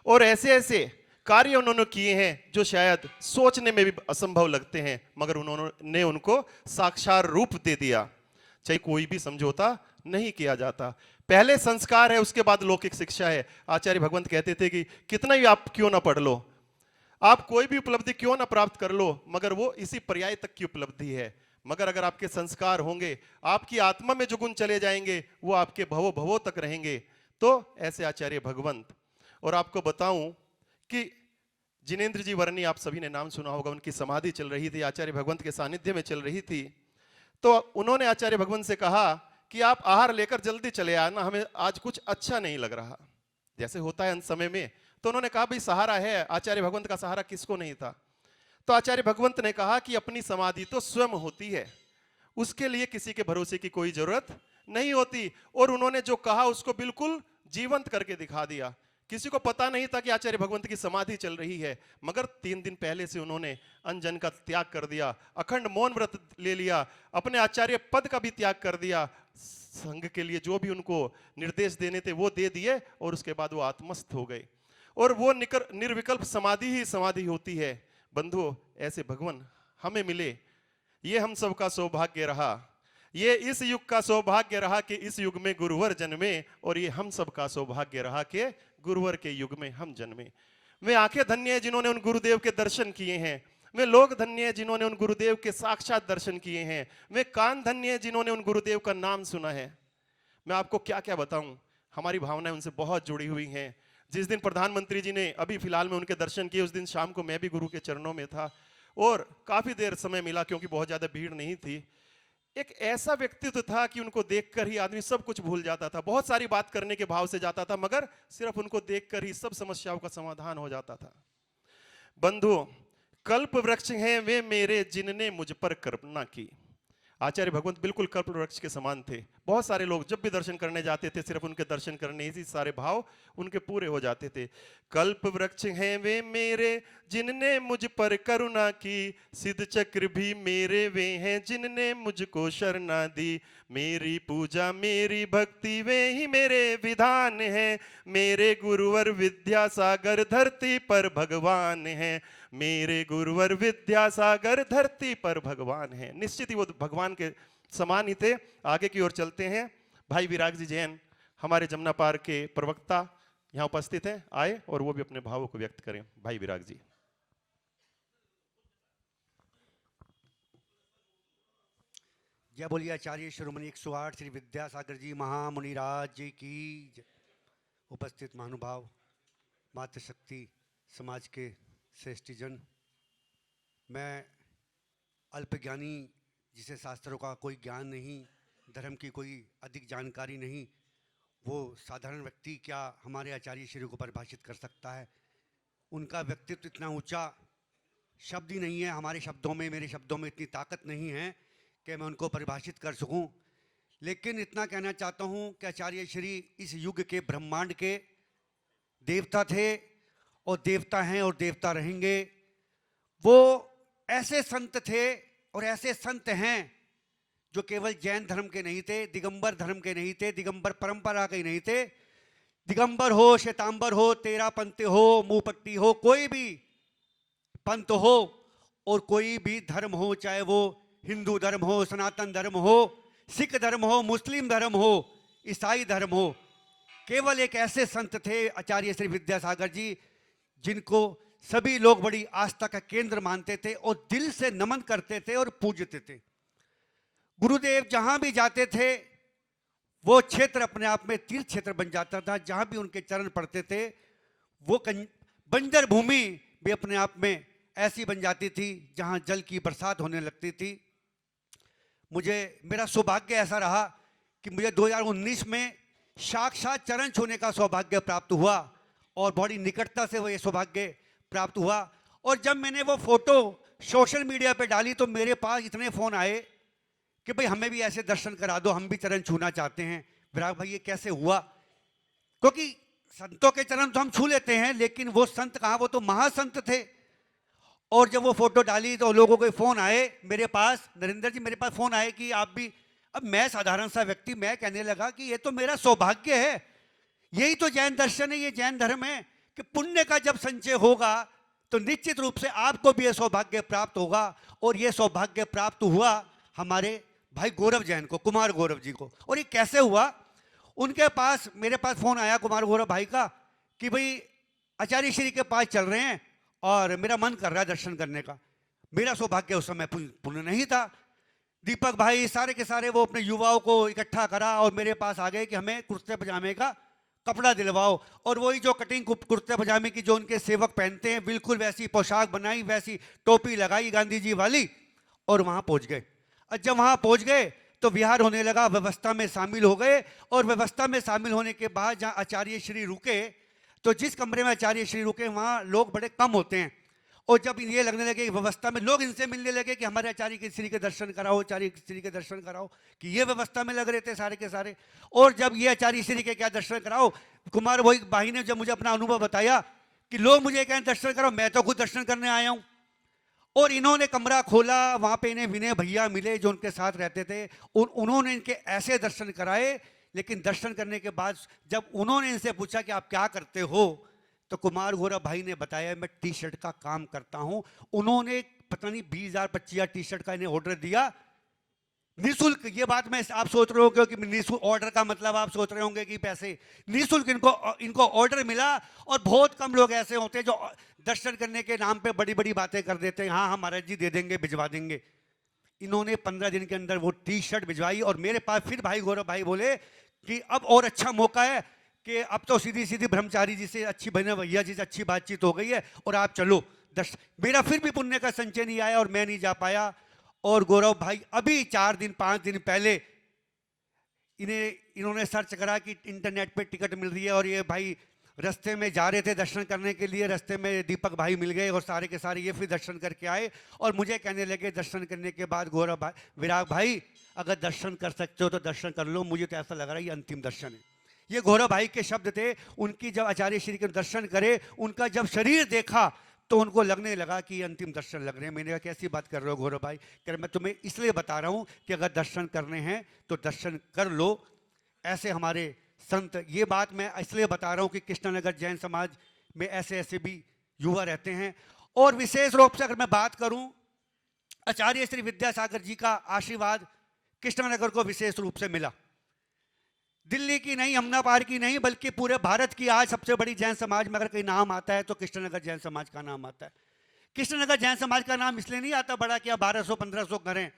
और ऐसे ऐसे कार्य उन्होंने किए हैं जो शायद सोचने में भी असंभव लगते हैं, मगर उन्होंने उनको साक्षात रूप दे दिया। चाहे कोई भी समझौता नहीं किया जाता। पहले संस्कार है, उसके बाद लौकिक शिक्षा है। आचार्य भगवंत कहते थे कि कितना भी आप क्यों ना पढ़ लो, आप कोई भी उपलब्धि क्यों ना प्राप्त कर लो, मगर वो इसी पर्याय तक की उपलब्धि है। मगर अगर आपके संस्कार होंगे, आपकी आत्मा में जो गुण चले जाएंगे, वो आपके भवो भवो तक रहेंगे। तो ऐसे आचार्य भगवंत। और आपको बताऊं कि जिनेंद्र जी वर्णी, आप सभी ने नाम सुना होगा, उनकी समाधि चल रही थी, आचार्य भगवंत के सानिध्य में चल रही थी। तो उन्होंने आचार्य भगवंत से कहा कि आप आहार लेकर जल्दी चले आना, हमें आज कुछ अच्छा नहीं लग रहा, जैसे होता है अंत समय में। तो उन्होंने कहा भाई सहारा है, आचार्य भगवंत का सहारा किसको नहीं था। तो आचार्य भगवंत ने कहा कि अपनी समाधि तो स्वयं होती है, उसके लिए किसी के भरोसे की कोई जरूरत नहीं होती। और उन्होंने जो कहा उसको बिल्कुल जीवंत करके दिखा दिया। किसी को पता नहीं था कि आचार्य भगवंत की समाधि चल रही है, मगर 3 दिन पहले से उन्होंने अन्न का त्याग कर दिया, अखंड मौन व्रत ले लिया, अपने आचार्य पद का भी त्याग कर दिया, संघ के लिए जो भी उनको निर्देश देने थे वो दे दिए, और उसके बाद वो आत्मस्थ हो गए। और वो निर्विकल्प समाधि ही समाधि होती है। बंधुओं, ऐसे भगवान हमें मिले, ये हम सबका सौभाग्य रहा। ये इस युग का सौभाग्य रहा कि इस युग में गुरुवर जन्मे, और ये हम सबका सौभाग्य रहा कि गुरुवर के युग में हम जन्मे। वे आंखें धन्य है जिन्होंने उन गुरुदेव के दर्शन किए हैं। वे लोग धन्य है जिन्होंने उन गुरुदेव के साक्षात दर्शन किए हैं। वे कान धन्य है जिन्होंने उन गुरुदेव का नाम सुना है। मैं आपको क्या क्या बताऊं, हमारी भावनाएं उनसे बहुत जुड़ी हुई हैं। जिस दिन प्रधानमंत्री जी ने अभी फिलहाल में उनके दर्शन किए, उस दिन शाम को मैं भी गुरु के चरणों में था, और काफी देर समय मिला क्योंकि बहुत ज्यादा भीड़ नहीं थी। एक ऐसा व्यक्तित्व था कि उनको देखकर ही आदमी सब कुछ भूल जाता था। बहुत सारी बात करने के भाव से जाता था, मगर सिर्फ उनको देखकर ही सब समस्याओं का समाधान हो जाता था। बंधुओं, कल्प वृक्ष हैं वे मेरे जिनने मुझ पर करुणा की। आचार्य भगवंत बिल्कुल कल्प वृक्ष के समान थे। बहुत सारे लोग जब भी दर्शन करने जाते थे, सिर्फ उनके दर्शन करने ही सारे भाव उनके पूरे हो जाते थे। कल्प वृक्ष हैं वे मेरे जिनने मुझ पर करुणा की, सिद्ध चक्र भी मेरे वे हैं जिनने मुझको शरणा दी। मेरी पूजा मेरी भक्ति वे ही मेरे विधान हैं, मेरे गुरुवर विद्यासागर धरती पर भगवान हैं। मेरे गुरुवर विद्यासागर धरती पर भगवान है। निश्चित ही वो भगवान के समान ही थे। आगे की ओर चलते हैं। भाई विराग जी जैन, हमारे जमुना पार के प्रवक्ता यहाँ उपस्थित हैं, आए और वो भी अपने भावों को व्यक्त करें। भाई विराग जी। जय बोलिए आचार्य शिरोमणि 108 श्री विद्यासागर जी महामुनिराज जी की जय। उपस्थित महानुभाव, मातृशक्ति समाज के श्रेष्ठ जन, मैं अल्पज्ञानी, जिसे शास्त्रों का कोई ज्ञान नहीं, धर्म की कोई अधिक जानकारी नहीं, वो साधारण व्यक्ति क्या हमारे आचार्य श्री को परिभाषित कर सकता है। उनका व्यक्तित्व इतना ऊंचा, शब्द ही नहीं है हमारे शब्दों में, मेरे शब्दों में इतनी ताकत नहीं है कि मैं उनको परिभाषित कर सकूं। लेकिन इतना कहना चाहता हूं कि आचार्य श्री इस युग के ब्रह्मांड के देवता थे, और देवता हैं और देवता रहेंगे। वो ऐसे संत थे और ऐसे संत हैं जो केवल जैन धर्म के नहीं थे, दिगंबर धर्म के नहीं थे, दिगंबर परंपरा के नहीं थे। दिगंबर हो, श्वेतांबर हो, तेरा पंथ हो, मुंह पट्टी हो, कोई भी पंथ हो और कोई भी धर्म हो, चाहे वो हिंदू धर्म हो, सनातन धर्म हो, सिख धर्म हो, मुस्लिम धर्म हो, ईसाई धर्म हो, केवल एक ऐसे संत थे आचार्य श्री विद्यासागर जी, जिनको सभी लोग बड़ी आस्था का केंद्र मानते थे और दिल से नमन करते थे और पूजते थे। गुरुदेव जहां भी जाते थे वो क्षेत्र अपने आप में तीर्थ क्षेत्र बन जाता था। जहां भी उनके चरण पड़ते थे वो बंजर भूमि भी अपने आप में ऐसी बन जाती थी जहां जल की बरसात होने लगती थी। मेरा सौभाग्य ऐसा रहा कि मुझे 2019 में साक्षात चरण छूने का सौभाग्य प्राप्त हुआ, और बड़ी निकटता से वो ये सौभाग्य प्राप्त हुआ। और जब मैंने वो फोटो सोशल मीडिया पे डाली तो मेरे पास इतने फ़ोन आए कि भाई हमें भी ऐसे दर्शन करा दो, हम भी चरण छूना चाहते हैं। विराग भाई ये कैसे हुआ? क्योंकि संतों के चरण तो हम छू लेते हैं, लेकिन वो संत कहाँ, वो तो महासंत थे। और जब वो फोटो डाली तो लोगों के फ़ोन आए मेरे पास, नरेंद्र जी मेरे पास फ़ोन आए कि आप भी अब मैं साधारण सा व्यक्ति, मैं कहने लगा कि ये तो मेरा सौभाग्य है, यही तो जैन दर्शन है, ये जैन धर्म है कि पुण्य का जब संचय होगा तो निश्चित रूप से आपको भी यह सौभाग्य प्राप्त होगा। और यह सौभाग्य प्राप्त हुआ हमारे भाई गौरव जैन को, कुमार गौरव जी को। और ये कैसे हुआ, उनके पास, मेरे पास फोन आया कुमार गौरव भाई का कि भाई आचार्य श्री के पास चल रहे हैं और मेरा मन कर रहा है दर्शन करने का। मेरा सौभाग्य उस समय पूर्ण नहीं था। दीपक भाई सारे के सारे वो अपने युवाओं को इकट्ठा करा और मेरे पास आ गए कि हमें कुर्ते पजामे का कपड़ा दिलवाओ। और वही जो कटिंग कुर्ते पजामे की जो उनके सेवक पहनते हैं, बिल्कुल वैसी पोशाक बनाई, वैसी टोपी लगाई गांधी जी वाली, और वहां पहुंच गए। और जब वहां पहुंच गए तो विहार होने लगा, व्यवस्था में शामिल हो गए। और व्यवस्था में शामिल होने के बाद जहां आचार्य श्री रुके, तो जिस कमरे में आचार्य श्री रुके वहां लोग बड़े कम होते हैं। और जब ये लगने लगे व्यवस्था में, लोग इनसे मिलने लगे कि हमारे आचार्य श्री के दर्शन कराओ, आचार्य श्री के दर्शन कराओ, कि ये व्यवस्था में लग रहे थे सारे के सारे। और जब ये आचार्य श्री के क्या दर्शन कराओ, कुमार वही भाई ने जब मुझे अपना अनुभव बताया कि लोग मुझे कहें दर्शन कराओ, मैं तो खुद दर्शन करने आया हूं। और इन्होंने कमरा खोला, वहां पे इन्हें विनय भैया मिले जो उनके साथ रहते थे, उन्होंने इनके ऐसे दर्शन कराए। लेकिन दर्शन करने के बाद जब उन्होंने इनसे पूछा कि आप क्या करते हो, तो कुमार गौरव भाई ने बताया मैं टी शर्ट का काम करता हूं। उन्होंने पता नहीं 20,000 25,000 टी शर्ट का इन्हें ऑर्डर दिया निःशुल्क। ये बात मैं, आप सोच रहे हो कि निःशुल्क ऑर्डर का मतलब आप सोच रहे होंगे कि पैसे, निःशुल्क इनको ऑर्डर मिला। और बहुत कम लोग ऐसे होते हैं जो दर्शन करने के नाम पे बड़ी बड़ी बातें कर देते हैं, हाँ महाराज जी दे देंगे, भिजवा देंगे। इन्होंने 15 दिन के अंदर वो टी शर्ट भिजवाई। और मेरे पास फिर भाई गौरव भाई बोले कि अब और अच्छा मौका है कि अब तो सीधी सीधी ब्रह्मचारी जी से अच्छी बने, भैया जी से अच्छी बातचीत हो गई है और आप चलो दर्शन। मेरा फिर भी पुण्य का संचय नहीं आया और मैं नहीं जा पाया। और गौरव भाई अभी 4 दिन 5 दिन पहले इन्होंने सर्च करा कि इंटरनेट पे टिकट मिल रही है। और ये भाई रास्ते में जा रहे थे दर्शन करने के लिए, रास्ते में दीपक भाई मिल गए और सारे के सारे ये फिर दर्शन करके आए। और मुझे कहने लगे दर्शन करने के बाद, गौरव भाई, विराग भाई अगर दर्शन कर सकते हो तो दर्शन कर लो, मुझे तो ऐसा लग रहा है ये अंतिम दर्शन है। ये गौरव भाई के शब्द थे। उनकी जब आचार्य श्री के दर्शन करे, उनका जब शरीर देखा तो उनको लगने लगा कि अंतिम दर्शन लग रहे हैं। मैंने कहा कैसी बात कर रहे हो गौरव भाई? कह मैं तुम्हें इसलिए बता रहा हूं कि अगर दर्शन करने हैं तो दर्शन कर लो, ऐसे हमारे संत। ये बात मैं इसलिए बता रहा हूं कि कृष्णनगर जैन समाज में ऐसे ऐसे भी युवा रहते हैं। और विशेष रूप से अगर मैं बात करूं, आचार्य श्री विद्यासागर जी का आशीर्वाद कृष्णनगर को विशेष रूप से मिला। दिल्ली की नहीं, अमनापार की नहीं, बल्कि पूरे भारत की आज सबसे बड़ी जैन समाज में अगर कोई नाम आता है तो कृष्णनगर जैन समाज का नाम आता है। कृष्णनगर जैन समाज का नाम इसलिए नहीं आता बड़ा कि 1200-1500 घर हैं,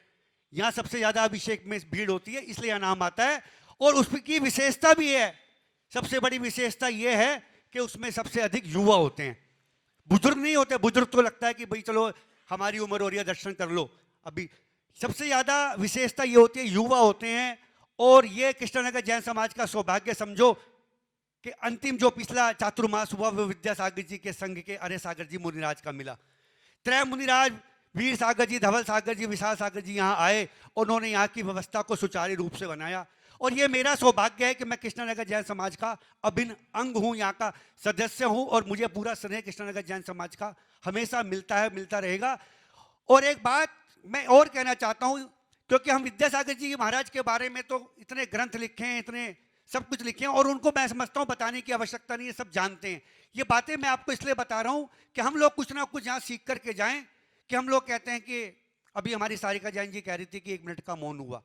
यहाँ सबसे ज्यादा अभिषेक में भीड़ होती है इसलिए यह नाम आता है। और उसकी विशेषता भी है, सबसे बड़ी विशेषता यह है कि उसमें सबसे अधिक युवा होते हैं, बुजुर्ग नहीं होते। बुजुर्ग तो लगता है कि भाई चलो हमारी उम्र हो रही है दर्शन कर लो। अभी सबसे ज्यादा विशेषता ये होती है, युवा होते हैं। और ये कृष्णनगर जैन समाज का सौभाग्य समझो कि अंतिम जो पिछला चातुर्मास हुआ वो विद्यासागर जी के संघ के अरे सागर जी मुनिराज का मिला। त्रय मुनिराज वीर सागर जी, धवल सागर जी, विशाल सागर जी यहाँ आए, उन्होंने यहाँ की व्यवस्था को सुचारू रूप से बनाया। और ये मेरा सौभाग्य है कि मैं कृष्णनगर जैन समाज का अभिन्न अंग हूँ, यहाँ का सदस्य हूँ। और मुझे पूरा स्नेह कृष्णनगर जैन समाज का हमेशा मिलता है, मिलता रहेगा। और एक बात मैं और कहना चाहता हूँ, क्योंकि हम विद्यासागर जी महाराज के बारे में तो इतने ग्रंथ लिखे हैं, इतने सब कुछ लिखे हैं, और उनको मैं समझता हूँ बताने की आवश्यकता नहीं है, सब जानते हैं। ये बातें मैं आपको इसलिए बता रहा हूँ कि हम लोग कुछ ना कुछ यहाँ सीख करके जाएं। कि हम लोग कहते हैं कि अभी हमारी सारिका जैन जी कह रही थी कि 1 मिनट का मौन हुआ।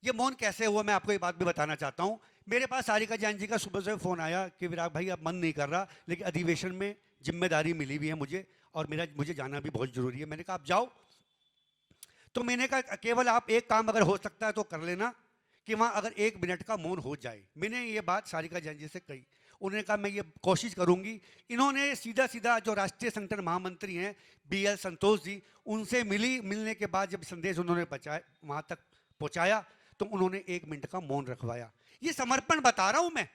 ये मौन कैसे हुआ, मैं आपको ये बात भी बताना चाहता हूँ। मेरे पास सारिका जैन जी का सुबह से फ़ोन आया कि विराग भाई अब मन नहीं कर रहा, लेकिन अधिवेशन में जिम्मेदारी मिली हुई है मुझे और मुझे जाना भी बहुत ज़रूरी है। मैंने कहा आप जाओ। तो मैंने कहा केवल आप एक काम अगर हो सकता है तो कर लेना कि वहाँ अगर 1 मिनट का मौन हो जाए। मैंने ये बात सारिका जैन जी से कही, उन्होंने कहा मैं ये कोशिश करूँगी। इन्होंने सीधा सीधा जो राष्ट्रीय संगठन महामंत्री हैं BL संतोष जी, उनसे मिलने के बाद जब संदेश उन्होंने वहाँ तक पहुँचाया तो उन्होंने 1 मिनट का मौन रखवाया। ये समर्पण बता रहा हूँ मैं,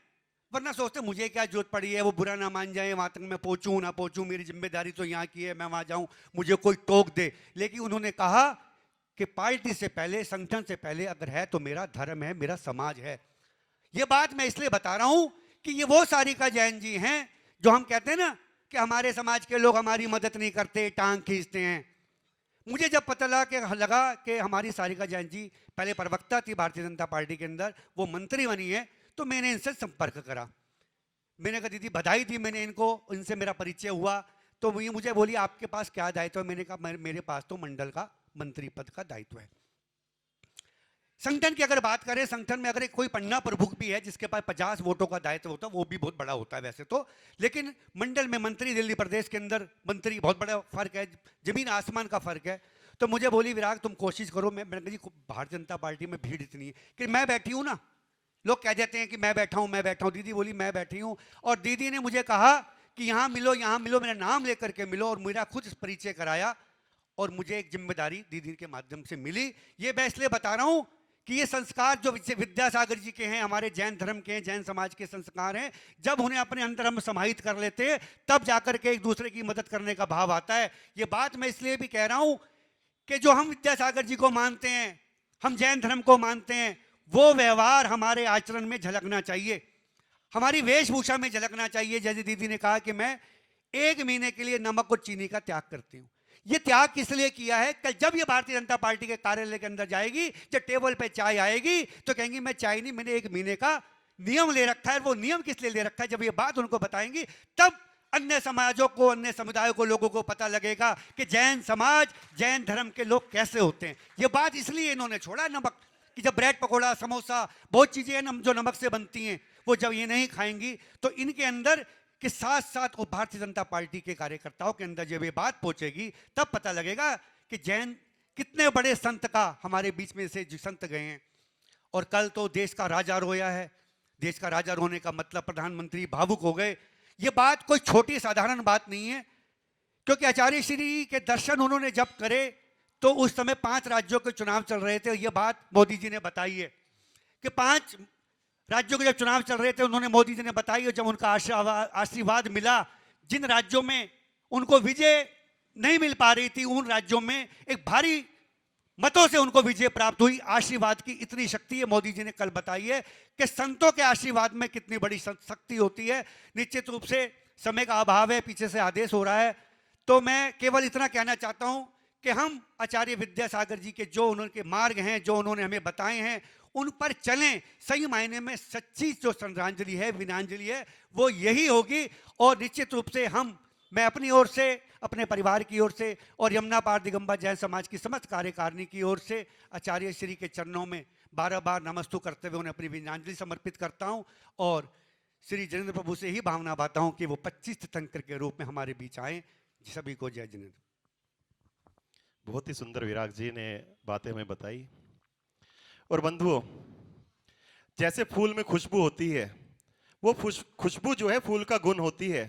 वरना सोचते मुझे क्या जरूरत पड़ी है, वो बुरा ना मान जाए, वहाँ तक मैं पहुँचूँ ना पहुँचूँ, मेरी जिम्मेदारी तो यहाँ की है, मैं वहाँ जाऊँ मुझे कोई टोक दे। लेकिन उन्होंने कहा कि पार्टी से पहले, संगठन से पहले अगर है तो मेरा धर्म है, मेरा समाज है। ये बात मैं इसलिए बता रहा हूँ कि ये वो सारिका जैन जी हैं जो हम कहते हैं ना कि हमारे समाज के लोग हमारी मदद नहीं करते, टांग खींचते हैं। मुझे जब पता लगा कि हमारी सारिका जैन जी पहले प्रवक्ता थी भारतीय जनता पार्टी के अंदर, वो मंत्री बनी है, तो मैंने इनसे संपर्क करा। मैंने कहा दीदी बधाई दी मैंने इनको, इनसे मेरा परिचय हुआ। तो वो मुझे बोली आपके पास क्या दायित्व है? मैंने कहा मेरे पास तो मंडल का मंत्री पद का दायित्व है। संगठन की अगर बात करें, संगठन में अगर कोई पन्ना प्रमुख भी है जिसके पास 50 वोटों का दायित्व होता है, वो भी बहुत बड़ा होता है वैसे तो, लेकिन मंडल में मंत्री, दिल्ली प्रदेश के अंदर मंत्री, बहुत बड़ा फर्क है, जमीन आसमान का फर्क है। तो मुझे बोली विराग तुम कोशिश करो। मैंने कहा जी भारतीय जनता पार्टी में भीड़ इतनी है कि मैं बैठी हूँ ना, लोग कह देते हैं कि मैं बैठा हूँ। दीदी बोली मैं बैठी हूँ, और दीदी ने मुझे कहा कि यहाँ मिलो, मेरा नाम लेकर के मिलो, और मेरा खुद परिचय कराया, और मुझे एक जिम्मेदारी दीदी के माध्यम से मिली। ये मैं इसलिए बता रहा हूँ कि ये संस्कार जो विद्यासागर जी के हैं, हमारे जैन धर्म के हैं, जैन समाज के संस्कार हैं, जब उन्हें अपने अंदर हम समाहित कर लेते हैं तब जाकर के एक दूसरे की मदद करने का भाव आता है। ये बात मैं इसलिए भी कह रहा हूँ कि जो हम विद्यासागर जी को मानते हैं, हम जैन धर्म को मानते हैं, वो व्यवहार हमारे आचरण में झलकना चाहिए, हमारी वेशभूषा में झलकना चाहिए। जैसे दीदी ने कहा कि मैं 1 महीने के लिए नमक और चीनी का त्याग करती हूँ। ये त्याग किस लिए किया है? कल जब ये भारतीय जनता पार्टी के कार्यालय के अंदर जाएगी, जब टेबल पे चाय आएगी तो कहेंगी मैं चाय नहीं, मैंने 1 महीने का नियम ले रखा है। वो नियम किस लिए ले रखा है, जब ये बात उनको बताएंगी तब अन्य समाजों को, अन्य समुदायों को, लोगों को पता लगेगा कि जैन समाज, जैन धर्म के लोग कैसे होते हैं। ये बात इसलिए इन्होंने छोड़ा नमक, कि जब ब्रेड पकौड़ा, समोसा, बहुत चीजें हैं जो नमक से बनती हैं, वो जब ये नहीं खाएंगी तो इनके अंदर के साथ साथ वो भारतीय जनता पार्टी के कार्यकर्ताओं के अंदर जब ये बात पहुंचेगी तब पता लगेगा कि जैन कितने बड़े संत का हमारे बीच में से संत गए हैं। और कल तो देश का राजा रोया है। देश का राजा रोने का मतलब प्रधानमंत्री भावुक हो गए। ये बात कोई छोटी साधारण बात नहीं है, क्योंकि आचार्य श्री के दर्शन उन्होंने जब करे तो उस समय 5 राज्यों के चुनाव चल रहे थे। ये बात मोदी जी ने बताई है कि 5 राज्यों के जब चुनाव चल रहे थे, उन्होंने, मोदी जी ने बताई, और जब उनका आशीर्वाद मिला, जिन राज्यों में उनको विजय नहीं मिल पा रही थी, उन राज्यों में एक भारी मतों से उनको विजय प्राप्त हुई। आशीर्वाद की इतनी शक्ति है, मोदी जी ने कल बताई है कि संतों के आशीर्वाद में कितनी बड़ी शक्ति होती है। निश्चित रूप से समय का अभाव है, पीछे से आदेश हो रहा है, तो मैं केवल इतना कहना चाहता हूं कि हम आचार्य विद्यासागर जी के जो उनके मार्ग हैं, जो उन्होंने हमें बताए हैं, उन पर चलें। सही मायने में सच्ची जो श्रद्धांजलि है, विनांजलि है, वो यही होगी। और निश्चित रूप से मैं अपनी ओर से, अपने परिवार की ओर से और यमुना पार दिगंबर जैन समाज की समस्त कार्यकारिणी की ओर से आचार्य श्री के चरणों में बार नमस्तु करते हुए उन्हें अपनी विनांजलि समर्पित करता हूं, और श्री जिनेंद्र प्रभु से ही भावना पाता हूं कि वो 25 तीर्थंकर के रूप में हमारे बीच आए। सभी को जय जिनेंद्र। बहुत ही सुंदर विराग जी ने बातें हमें बताई। और बंधुओं, जैसे फूल में खुशबू होती है, वो खुशबू जो है फूल का गुण होती है,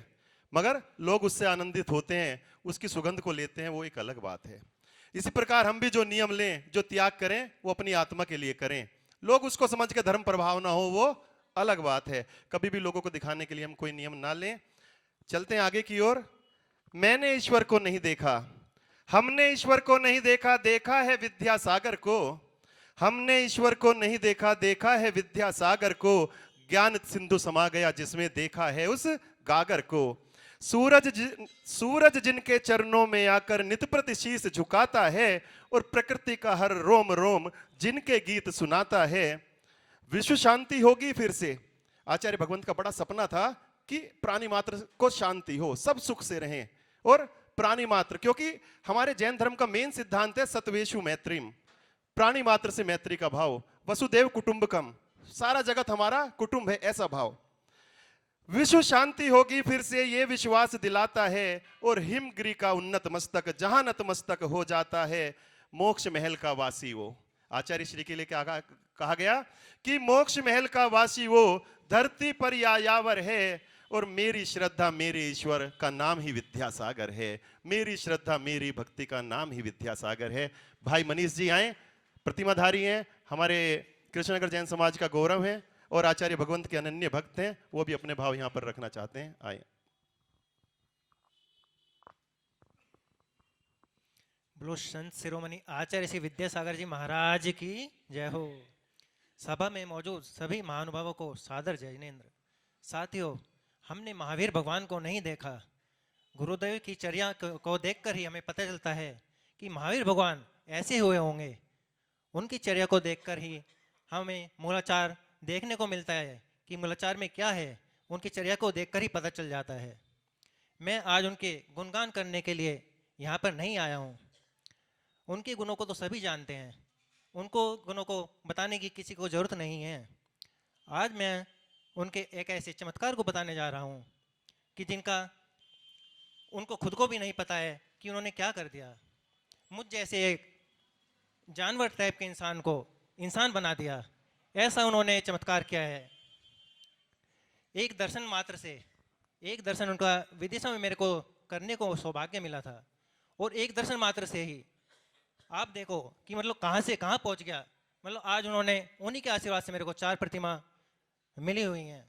मगर लोग उससे आनंदित होते हैं, उसकी सुगंध को लेते हैं, वो एक अलग बात है। इसी प्रकार हम भी जो नियम लें, जो त्याग करें, वो अपनी आत्मा के लिए करें। लोग उसको समझ के धर्म प्रभाव ना हो, वो अलग बात है। कभी भी लोगों को दिखाने के लिए हम कोई नियम ना लें। चलते हैं आगे की ओर। मैंने ईश्वर को नहीं देखा, हमने ईश्वर को नहीं देखा, देखा है विद्यासागर को। हमने ईश्वर को नहीं देखा, देखा है विद्यासागर को। ज्ञान सिंधु समा गया जिसमें देखा है उस गागर को। सूरज जिनके चरणों में आकर नित प्रति शीस झुकाता है, और प्रकृति का हर रोम रोम जिनके गीत सुनाता है। विश्व शांति होगी फिर से। आचार्य भगवंत का बड़ा सपना था कि प्राणी मात्र को शांति हो, सब सुख से रहें। और प्राणी मात्र, क्योंकि हमारे जैन धर्म का मेन सिद्धांत है सत्वेषु मैत्रीम, प्राणी मात्र से मैत्री का भाव। वसुदेव कुटुंबकम, सारा जगत हमारा कुटुंब है, ऐसा भाव। विश्व शांति होगी फिर से, ये विश्वास दिलाता है। और हिमगिरी का उन्नत मस्तक जहां नतमस्तक हो जाता है, मोक्ष महल का वासी वो। आचार्य श्री के लिए क्या कहा गया कि मोक्ष महल का वासी वो धरती पर यायावर है। और मेरी श्रद्धा मेरे ईश्वर का नाम ही विद्यासागर है। मेरी श्रद्धा मेरी भक्ति का नाम ही विद्यासागर है। भाई मनीष जी आए, प्रतिमाधारी हैं, हमारे कृष्णनगर जैन समाज का गौरव है, और आचार्य भगवंत के अनन्य भक्त हैं, वो भी अपने भाव यहां पर रखना चाहते हैं। आए। बोलो संत शिरोमणि आचार्य श्री विद्यासागर जी महाराज की जय हो। सभा में मौजूद सभी महानुभावों को सादर जय जिनेंद्र। साथियों, हमने महावीर भगवान को नहीं देखा, गुरुदेव की चर्या को देखकर ही हमें पता चलता है कि महावीर भगवान ऐसे हुए होंगे। उनकी चर्या को देखकर ही हमें मूलाचार देखने को मिलता है कि मूलाचार में क्या है, उनकी चर्या को देखकर ही पता चल जाता है। मैं आज उनके गुणगान करने के लिए यहाँ पर नहीं आया हूँ। उनके गुणों को तो सभी जानते हैं, उनको गुणों को बताने की किसी को ज़रूरत नहीं है। आज मैं उनके एक ऐसे चमत्कार को बताने जा रहा हूँ कि जिनका उनको खुद को भी नहीं पता है कि उन्होंने क्या कर दिया। मुझ जैसे एक जानवर टाइप के इंसान को इंसान बना दिया, ऐसा उन्होंने चमत्कार किया है। एक दर्शन मात्र से, एक दर्शन उनका विदेशों में मेरे को करने को सौभाग्य मिला था, और एक दर्शन मात्र से ही आप देखो कि मतलब कहाँ से कहाँ पहुँच गया। मतलब आज उन्होंने, उन्हीं के आशीर्वाद से मेरे को 4 प्रतिमा मिली हुई हैं।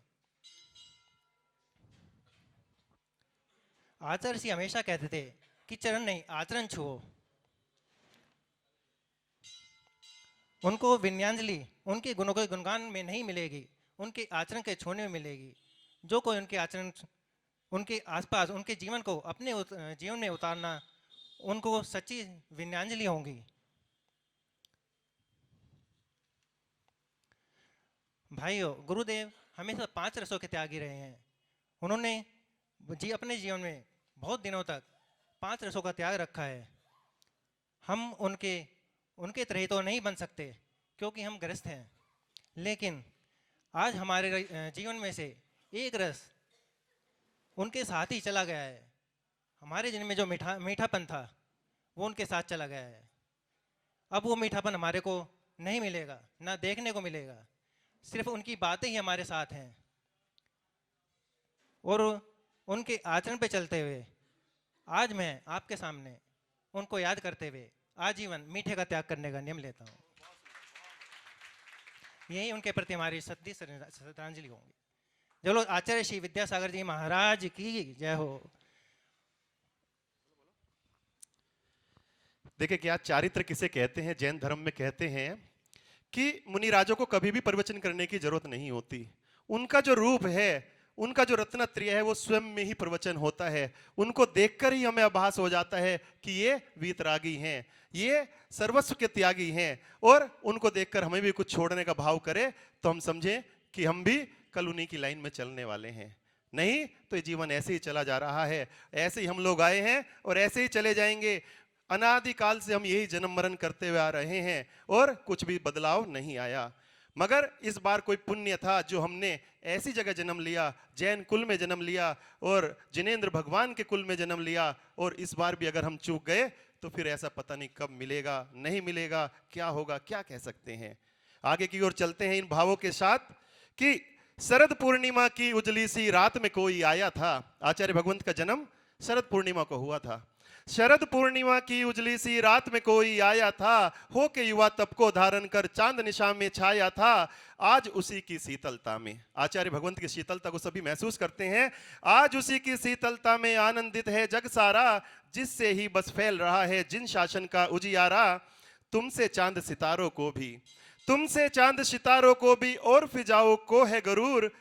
आचार्य जी हमेशा कहते थे कि चरण नहीं आचरण छुओ। उनको विनयांजलि उनके गुणों के गुणगान में नहीं मिलेगी, उनके आचरण के छूने में मिलेगी। जो कोई उनके आचरण, उनके आसपास, उनके जीवन को अपने जीवन में उतारना, उनको सच्ची विनयांजलि होंगी। भाइयों, गुरुदेव हमेशा 5 रसों के त्यागी रहे हैं। उन्होंने अपने जीवन में बहुत दिनों तक 5 रसों का त्याग रखा है। हम उनके तरह तो नहीं बन सकते क्योंकि हम गृहस्थ हैं, लेकिन आज हमारे जीवन में से एक रस उनके साथ ही चला गया है। हमारे जीवन में जो मीठापन था वो उनके साथ चला गया है। अब वो मीठापन हमारे को नहीं मिलेगा, ना देखने को मिलेगा। सिर्फ उनकी बातें ही हमारे साथ हैं, और उनके आचरण पे चलते हुए आज मैं आपके सामने उनको याद करते हुए आजीवन मीठे का त्याग करने का नियम लेता हूँ। यही उनके प्रति हमारी सच्ची श्रद्धांजलि होंगी। चलो, आचार्य श्री विद्यासागर जी महाराज की जय हो। देखिए, क्या चारित्र किसे कहते हैं? जैन धर्म में कहते हैं कि मुनिराजों को कभी भी प्रवचन करने की जरूरत नहीं होती। उनका जो रूप है, उनका जो रत्नत्रय है, वो स्वयं में ही प्रवचन होता है। उनको देखकर ही हमें आभास हो जाता है कि ये वीतरागी हैं, ये सर्वस्व के त्यागी हैं, और उनको देखकर हमें भी कुछ छोड़ने का भाव करे तो हम समझें कि हम भी कल उन्हीं की लाइन में चलने वाले हैं। नहीं तो ये जीवन ऐसे ही चला जा रहा है। ऐसे ही हम लोग आए हैं और ऐसे ही चले जाएंगे। अनादिकाल से हम यही जन्म मरण करते हुए आ रहे हैं और कुछ भी बदलाव नहीं आया। मगर इस बार कोई पुण्य था जो हमने ऐसी जगह जन्म लिया, जैन कुल में जन्म लिया और जिनेंद्र भगवान के कुल में जन्म लिया, और इस बार भी अगर हम चूक गए तो फिर ऐसा पता नहीं कब मिलेगा, नहीं मिलेगा, क्या होगा, क्या कह सकते हैं। आगे की ओर चलते हैं इन भावों के साथ कि शरद पूर्णिमा की उजली सी रात में कोई आया था। आचार्य भगवंत का जन्म शरद पूर्णिमा को हुआ था। शरद पूर्णिमा की उजली सी रात में कोई आया था, हो के युवा तप को धारण कर चांद निशा में छाया था, आज उसी की शीतलता में। आचार्य भगवंत की शीतलता को सभी महसूस करते हैं। आज उसी की शीतलता में आनंदित है जग सारा, जिससे ही बस फैल रहा है जिन शासन का उजियारा। तुमसे चांद सितारों को भी, तुमसे चांद सितारों को भी और फिजाओं को है गरूर,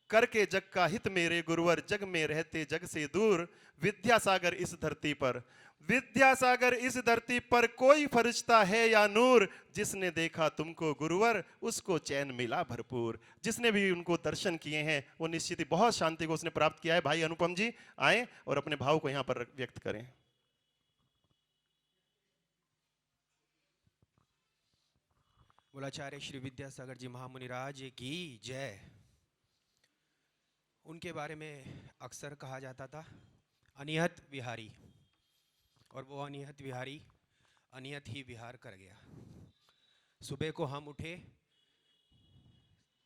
करके जग का हित मेरे गुरुवर, जग में रहते जग से दूर। विद्यासागर इस धरती पर, विद्यासागर इस धरती पर कोई फरिश्ता है या नूर, जिसने देखा तुमको गुरुवर उसको चैन मिला भरपूर। जिसने भी उनको दर्शन किए हैं वो निश्चित ही बहुत शांति को उसने प्राप्त किया है। भाई अनुपम जी आए और अपने भाव को यहाँ पर व्यक्त करें। बोलाचार्य श्री विद्यासागर जी महामुनिराज की जय। उनके बारे में अक्सर कहा जाता था अनिहत विहारी, और वो अनिहत विहारी अनियत ही विहार कर गया। सुबह को हम उठे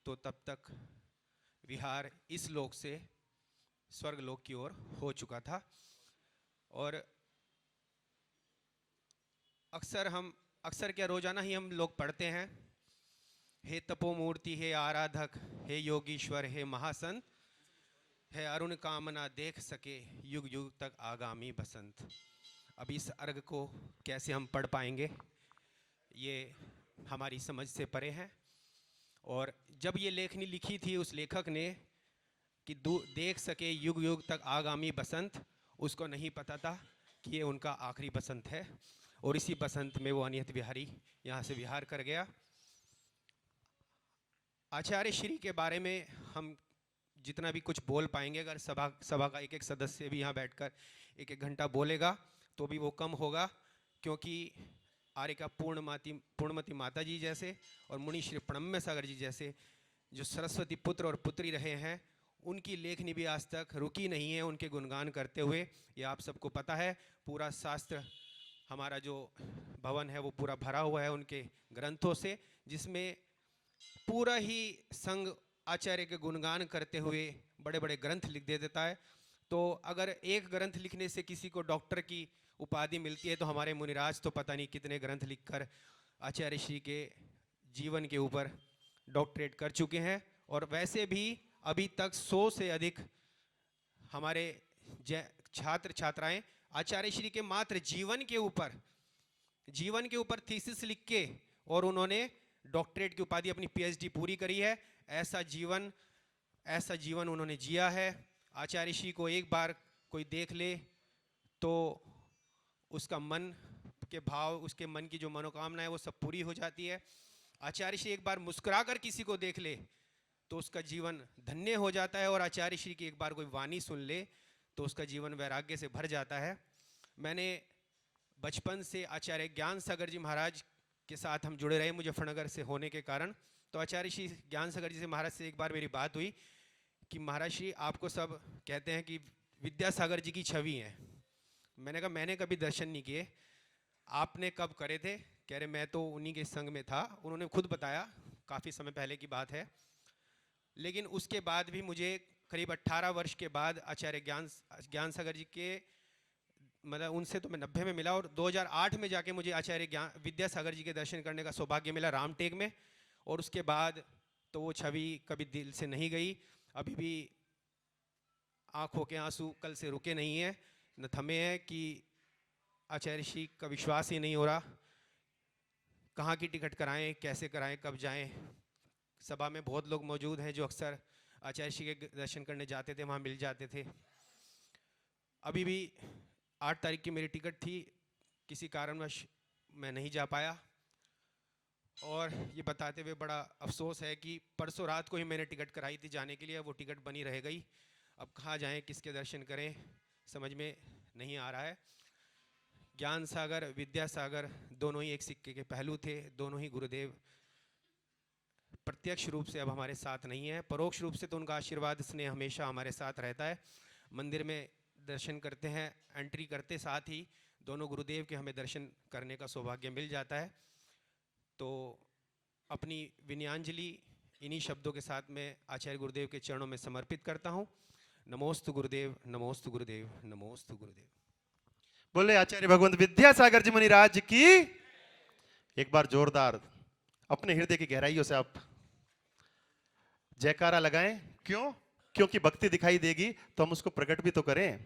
तो तब तक विहार इस लोक से स्वर्ग लोक की ओर हो चुका था। और अक्सर क्या रोजाना ही हम लोग पढ़ते हैं, हे तपोमूर्ति, हे आराधक, हे योगीश्वर, हे महासंत, है अरुण कामना देख सके युग युग तक आगामी बसंत। अब इस अर्घ को कैसे हम पढ़ पाएंगे, ये हमारी समझ से परे है। और जब ये लेखनी लिखी थी उस लेखक ने कि देख सके युग युग तक आगामी बसंत, उसको नहीं पता था कि ये उनका आखिरी बसंत है। और इसी बसंत में वो अनियत विहारी यहाँ से विहार कर गया। आचार्य श्री के बारे में हम जितना भी कुछ बोल पाएंगे, अगर सभा का एक एक सदस्य भी यहाँ बैठकर एक एक घंटा बोलेगा तो भी वो कम होगा, क्योंकि आर्य का पूर्णमती माता जी जैसे और मुनि श्री प्रणम्य सागर जी जैसे जो सरस्वती पुत्र और पुत्री रहे हैं, उनकी लेखनी भी आज तक रुकी नहीं है उनके गुणगान करते हुए। ये आप सबको पता है, पूरा शास्त्र हमारा जो भवन है वो पूरा भरा हुआ है उनके ग्रंथों से, जिसमें पूरा ही संघ आचार्य के गुणगान करते हुए बड़े बड़े ग्रंथ लिख दे देता है। तो अगर एक ग्रंथ लिखने से किसी को डॉक्टर की उपाधि मिलती है, तो हमारे मुनिराज तो पता नहीं कितने ग्रंथ लिखकर आचार्य श्री के जीवन के ऊपर डॉक्टरेट कर चुके हैं। और वैसे भी अभी तक 100 से अधिक हमारे छात्र छात्राएं आचार्य श्री के मात्र जीवन के ऊपर थीसिस लिख के और उन्होंने डॉक्टरेट की उपाधि अपनी पीएचडी पूरी करी है। ऐसा जीवन उन्होंने जिया है। आचार्य श्री को एक बार कोई देख ले तो उसका मन के भाव, उसके मन की जो मनोकामना है वो सब पूरी हो जाती है। आचार्य श्री एक बार मुस्कुराकर किसी को देख ले तो उसका जीवन धन्य हो जाता है, और आचार्य श्री की एक बार कोई वाणी सुन ले तो उसका जीवन वैराग्य से भर जाता है। मैंने बचपन से आचार्य ज्ञान सागर जी महाराज के साथ हम जुड़े रहे मुजफ्फरनगर से होने के कारण। तो आचार्य श्री ज्ञान सागर जी से महाराज से एक बार मेरी बात हुई कि महाराज श्री आपको सब कहते हैं कि विद्यासागर जी की छवि है। मैंने कहा मैंने कभी दर्शन नहीं किए, आपने कब करे थे? कह रहे मैं तो उन्हीं के संग में था। उन्होंने खुद बताया, काफ़ी समय पहले की बात है। लेकिन उसके बाद भी मुझे करीब 18 वर्ष के बाद आचार्य ज्ञान सागर जी के, मतलब उनसे तो मैं 90 में मिला, और 2008 में जाके मुझे आचार्य विद्यासागर जी के दर्शन करने का सौभाग्य मिला रामटेक में। और उसके बाद तो वो छवि कभी दिल से नहीं गई। अभी भी आंखों के आंसू कल से रुके नहीं हैं, न थमे हैं कि आचार्य श्री का विश्वास ही नहीं हो रहा। कहाँ की टिकट कराएं, कैसे कराएं, कब जाएं। सभा में बहुत लोग मौजूद हैं जो अक्सर आचार्य श्री के दर्शन करने जाते थे, वहाँ मिल जाते थे। अभी भी 8 तारीख की मेरी टिकट थी, किसी कारणवश मैं नहीं जा पाया। और ये बताते हुए बड़ा अफसोस है कि परसों रात को ही मैंने टिकट कराई थी जाने के लिए, वो टिकट बनी रह गई। अब कहाँ जाएं, किसके दर्शन करें, समझ में नहीं आ रहा है। ज्ञान सागर, विद्यासागर दोनों ही एक सिक्के के पहलू थे। दोनों ही गुरुदेव प्रत्यक्ष रूप से अब हमारे साथ नहीं है, परोक्ष रूप से तो उनका आशीर्वाद स्नेह हमेशा हमारे साथ रहता है। मंदिर में दर्शन करते हैं, एंट्री करते साथ ही दोनों गुरुदेव के हमें दर्शन करने का सौभाग्य मिल जाता है। तो अपनी विनयांजलि इन्हीं शब्दों के साथ मैं आचार्य गुरुदेव के चरणों में समर्पित करता हूँ। नमोस्तु गुरुदेव, नमोस्तु गुरुदेव, नमोस्तु गुरुदेव। बोले आचार्य भगवंत विद्यासागर जी मुनिराज की। एक बार जोरदार अपने हृदय की गहराइयों से आप जयकारा लगाएं। क्यों? क्योंकि भक्ति दिखाई देगी तो हम उसको प्रकट भी तो करें।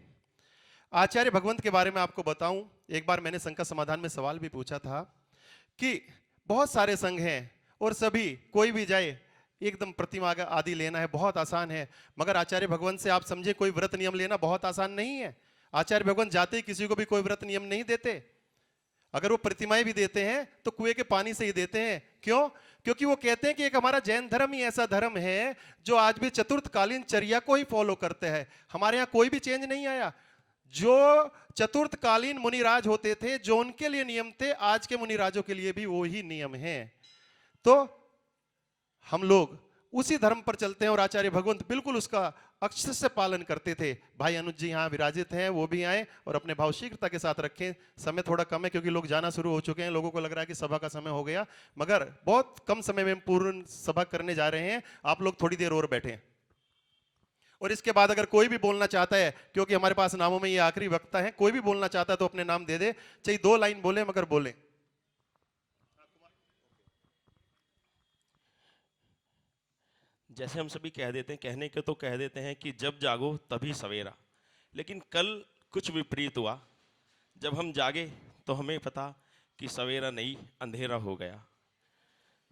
आचार्य भगवंत के बारे में आपको बताऊं, एक बार मैंने संघ का समाधान में सवाल भी पूछा था कि बहुत सारे संघ हैं और सभी कोई भी जाए एकदम प्रतिमा आदि लेना है बहुत आसान है, मगर आचार्य भगवंत से आप समझे कोई व्रत नियम लेना बहुत आसान नहीं है। आचार्य भगवंत जाते ही किसी को भी कोई व्रत नियम नहीं देते। अगर वो प्रतिमाएं भी देते हैं तो कुएं के पानी से ही देते हैं। क्यों? क्योंकि वो कहते हैं कि एक हमारा जैन धर्म ही ऐसा धर्म है जो आज भी चतुर्थकालीन चर्या को ही फॉलो करते हैं। हमारे यहाँ कोई भी चेंज नहीं आया। जो चतुर्थकालीन मुनिराज होते थे, जो उनके लिए नियम थे, आज के मुनिराजों के लिए भी वो ही नियम हैं। तो हम लोग उसी धर्म पर चलते हैं और आचार्य भगवंत बिल्कुल उसका अक्षर से पालन करते थे। भाई अनुज जी यहाँ विराजित हैं, वो भी आए और अपने भाव शीघ्रता के साथ रखें। समय थोड़ा कम है क्योंकि लोग जाना शुरू हो चुके हैं, लोगों को लग रहा है कि सभा का समय हो गया, मगर बहुत कम समय में पूर्ण सभा करने जा रहे हैं। आप लोग थोड़ी देर और बैठें और इसके बाद अगर कोई भी बोलना चाहता है, क्योंकि हमारे पास नामों में ये आखिरी वक्ता है, कोई भी बोलना चाहता है तो अपने नाम दे दे, चाहे 2 लाइन बोले मगर बोले। जैसे हम सभी कह देते हैं, कहने के तो कह देते हैं कि जब जागो तभी सवेरा, लेकिन कल कुछ विपरीत हुआ। जब हम जागे तो हमें पता कि सवेरा नहीं अंधेरा हो गया।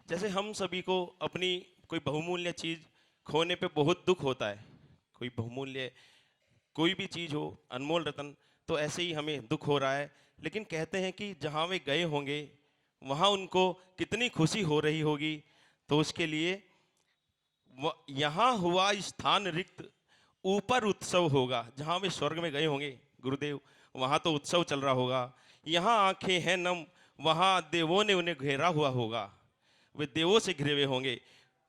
जैसे हम सभी को अपनी कोई बहुमूल्य चीज़ खोने पे बहुत दुख होता है। कोई बहुमूल्य कोई भी चीज़ हो, अनमोल रतन, तो तो ऐसे ही हमें दुख हो रहा है। लेकिन कहते हैं कि जहाँ वे गए होंगे वहाँ उनको कितनी खुशी हो रही होगी। तो उसके लिए यहाँ हुआ स्थान रिक्त, ऊपर उत्सव होगा। जहाँ वे स्वर्ग में गए होंगे गुरुदेव, वहाँ तो उत्सव चल रहा होगा। यहाँ आंखें हैं नम, वहाँ देवों ने उन्हें घेरा हुआ होगा, वे देवों से घिरे हुए होंगे।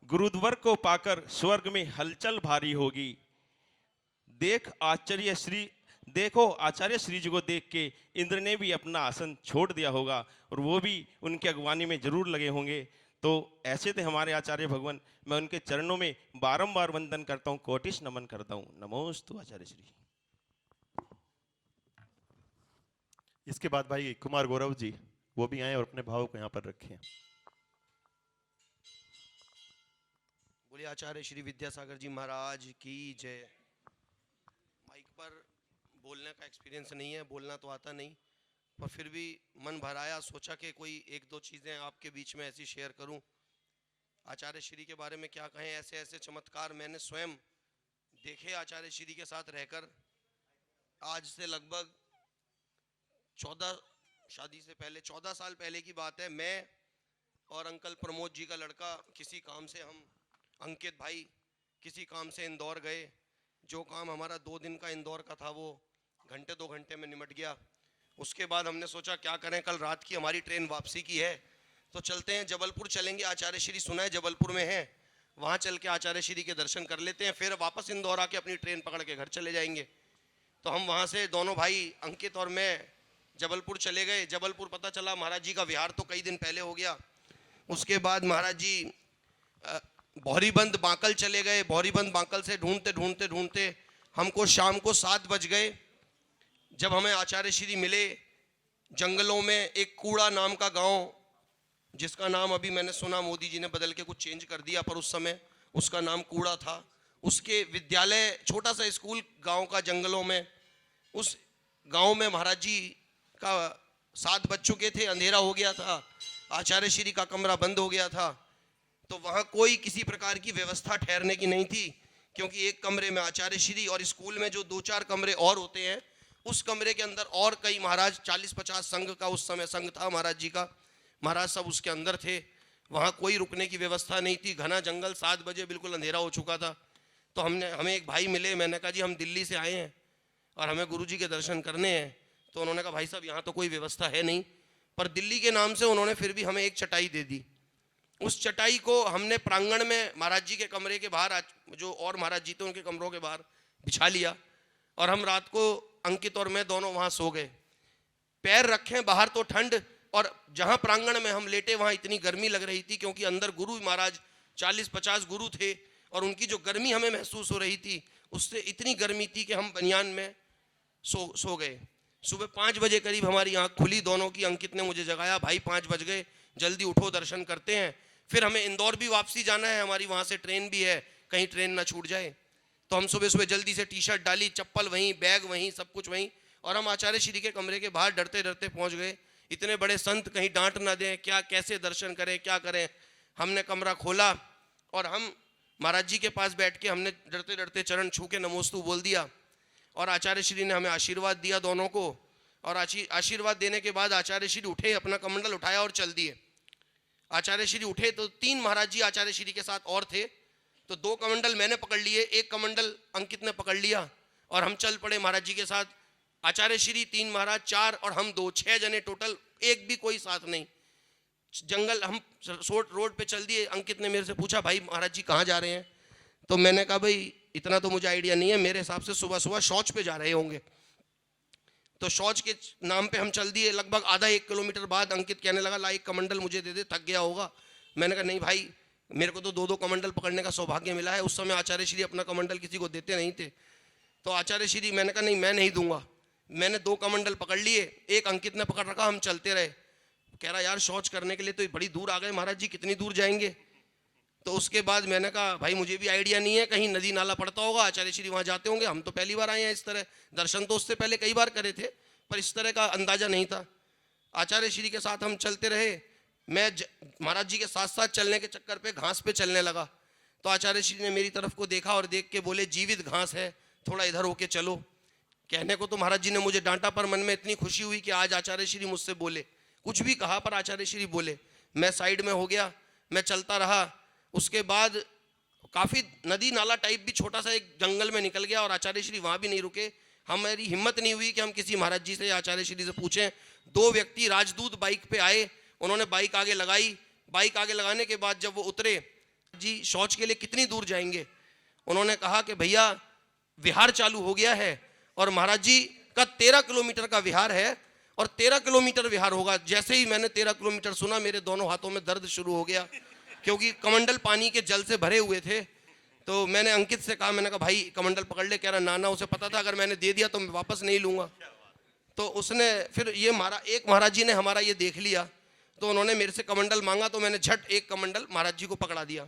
गुरुद्वर को पाकर स्वर्ग में हलचल भारी होगी। देखो आचार्य श्री जी को देख के इंद्र ने भी अपना आसन छोड़ दिया होगा और वो भी उनके अगवानी में जरूर लगे होंगे। तो ऐसे थे हमारे आचार्य भगवान। मैं उनके चरणों में बारंबार वंदन करता हूँ, कोटिश नमन करता हूँ। नमोस्तु आचार्य श्री। इसके बाद भाई कुमार गौरव जी वो भी आए और अपने भाव को यहाँ पर रखें। बोलिए आचार्य श्री विद्यासागर जी महाराज की जय। माइक पर बोलने का एक्सपीरियंस नहीं है, बोलना तो आता नहीं, पर फिर भी मन भर आया, सोचा कि कोई एक दो चीज़ें आपके बीच में ऐसी शेयर करूं। आचार्य श्री के बारे में क्या कहें, ऐसे ऐसे चमत्कार मैंने स्वयं देखे आचार्य श्री के साथ रहकर। आज से लगभग 14 साल पहले की बात है। मैं और अंकल प्रमोद जी का लड़का किसी काम से, हम अंकित भाई किसी काम से इंदौर गए। जो काम हमारा 2 दिन का इंदौर का था वो 1-2 घंटे में निमट गया। उसके बाद हमने सोचा क्या करें, कल रात की हमारी ट्रेन वापसी की है तो चलते हैं जबलपुर चलेंगे। आचार्य श्री सुना है जबलपुर में है, वहाँ चल के आचार्य श्री के दर्शन कर लेते हैं, फिर वापस इंदौर आके अपनी ट्रेन पकड़ के घर चले जाएंगे। तो हम वहाँ से दोनों भाई अंकित और मैं जबलपुर चले गए। जबलपुर पता चला महाराज जी का विहार तो कई दिन पहले हो गया। उसके बाद महाराज जी भौरीबंद बांकल चले गए। भौरीबंद बांकल से ढूंढते हमको शाम को 7 बज गए। जब हमें आचार्य श्री मिले जंगलों में एक कूड़ा नाम का गांव, जिसका नाम अभी मैंने सुना मोदी जी ने बदल के कुछ चेंज कर दिया, पर उस समय उसका नाम कूड़ा था। उसके विद्यालय, छोटा सा स्कूल गांव का जंगलों में, उस गांव में महाराज जी का 7 बज चुके थे, अंधेरा हो गया था, आचार्य श्री का कमरा बंद हो गया था। तो वहाँ कोई किसी प्रकार की व्यवस्था ठहरने की नहीं थी, क्योंकि एक कमरे में आचार्य श्री और स्कूल में जो 2-4 कमरे और होते हैं, उस कमरे के अंदर और कई महाराज, 40-50 संघ का उस समय संघ था महाराज जी का, महाराज सब उसके अंदर थे। वहाँ कोई रुकने की व्यवस्था नहीं थी, घना जंगल, 7 बजे बिल्कुल अंधेरा हो चुका था। तो हमें एक भाई मिले, मैंने कहा जी हम दिल्ली से आए हैं और हमें गुरु जी के दर्शन करने हैं। तो उन्होंने कहा भाई साहब यहाँ तो कोई व्यवस्था है नहीं, पर दिल्ली के नाम से उन्होंने फिर भी हमें एक चटाई दे दी। उस चटाई को हमने प्रांगण में महाराज जी के कमरे के बाहर, जो और महाराज जी थे उनके कमरों के बाहर बिछा लिया और हम रात को अंकित और मैं दोनों वहाँ सो गए। पैर रखें बाहर तो ठंड, और जहाँ प्रांगण में हम लेटे वहाँ इतनी गर्मी लग रही थी, क्योंकि अंदर गुरु महाराज 40-50 गुरु थे और उनकी जो गर्मी हमें महसूस हो रही थी उससे इतनी गर्मी थी कि हम बनियान में सो गए। सुबह 5 बजे करीब हमारी आँख खुली दोनों की। अंकित ने मुझे जगाया, भाई 5 बज गए, जल्दी उठो, दर्शन करते हैं, फिर हमें इंदौर भी वापसी जाना है, हमारी वहाँ से ट्रेन भी है, कहीं ट्रेन ना छूट जाए। तो हम सुबह जल्दी से टी-शर्ट डाली, चप्पल वहीं, बैग वहीं, सब कुछ वहीं, और हम आचार्य श्री के कमरे के बाहर डरते डरते पहुँच गए। इतने बड़े संत कहीं डांट ना दें, क्या कैसे दर्शन करें, क्या करें। हमने कमरा खोला और हम महाराज जी के पास बैठ के हमने डरते डरते चरण छू के नमोस्तु बोल दिया, और आचार्य श्री ने हमें आशीर्वाद दिया दोनों को। और आशीर्वाद देने के बाद आचार्य श्री उठे, अपना कमंडल उठाया और चल दिए। आचार्य श्री उठे तो 3 महाराज जी आचार्य श्री के साथ और थे, तो 2 कमंडल मैंने पकड़ लिए, 1 कमंडल अंकित ने पकड़ लिया और हम चल पड़े महाराज जी के साथ। आचार्य श्री, 3 महाराज, 4 और हम 2, 6 जने टोटल, एक भी कोई साथ नहीं। जंगल हम रोड पे चल दिए। अंकित ने मेरे से पूछा भाई महाराज जी कहाँ जा रहे हैं? तो मैंने कहा भाई इतना तो मुझे आइडिया नहीं है, मेरे हिसाब से सुबह सुबह शौच पे जा रहे होंगे। तो शौच के नाम पे हम चल दिए। लगभग आधा 1 किलोमीटर बाद अंकित कहने लगा ला 1 कमंडल मुझे दे दे, थक गया होगा। मैंने कहा नहीं भाई, मेरे को तो 2-2 कमंडल पकड़ने का सौभाग्य मिला है। उस समय आचार्य श्री अपना कमंडल किसी को देते नहीं थे। तो आचार्य श्री, मैंने कहा नहीं मैं नहीं दूंगा। मैंने 2 कमंडल पकड़ लिए, 1 अंकित ने पकड़ रखा, हम चलते रहे। कह रहा यार शौच करने के लिए तो बड़ी दूर आ गए महाराज जी, कितनी दूर जाएंगे? तो उसके बाद मैंने कहा भाई मुझे भी आइडिया नहीं है, कहीं नदी नाला पड़ता होगा, आचार्य श्री वहाँ जाते होंगे, हम तो पहली बार आए हैं इस तरह। दर्शन तो उससे पहले कई बार करे थे, पर इस तरह का अंदाजा नहीं था। आचार्य श्री के साथ हम चलते रहे। मैं महाराज जी के साथ साथ चलने के चक्कर पे घास पे चलने लगा। तो आचार्य श्री ने मेरी तरफ को देखा और देख के बोले जीवित घास है, थोड़ा इधर होके चलो। कहने को तो महाराज जी ने मुझे डांटा, पर मन में इतनी खुशी हुई कि आज आचार्य श्री मुझसे बोले, कुछ भी कहा पर आचार्य श्री बोले। मैं साइड में हो गया, मैं चलता रहा। उसके बाद काफ़ी नदी नाला टाइप भी छोटा सा एक जंगल में निकल गया और आचार्य श्री वहाँ भी नहीं रुके। हमारी हिम्मत नहीं हुई कि हम किसी महाराज जी से या आचार्य श्री से पूछें। 2 व्यक्ति राजदूत बाइक पे आए, उन्होंने बाइक आगे लगाई। बाइक आगे लगाने के बाद जब वो उतरे, जी शौच के लिए कितनी दूर जाएंगे? उन्होंने कहा कि भैया विहार चालू हो गया है और महाराज जी का 13 किलोमीटर का विहार है और 13 किलोमीटर विहार होगा। जैसे ही मैंने 13 किलोमीटर सुना, मेरे दोनों हाथों में दर्द शुरू हो गया, क्योंकि कमंडल पानी के जल से भरे हुए थे। तो मैंने अंकित से कहा, मैंने कहा भाई कमंडल पकड़ ले। कह रहा ना ना, उसे पता था अगर मैंने दे दिया तो मैं वापस नहीं लूँगा। तो उसने फिर ये एक महाराज जी ने हमारा ये देख लिया, तो उन्होंने मेरे से कमंडल मांगा, तो मैंने झट एक कमंडल महाराज जी को पकड़ा दिया।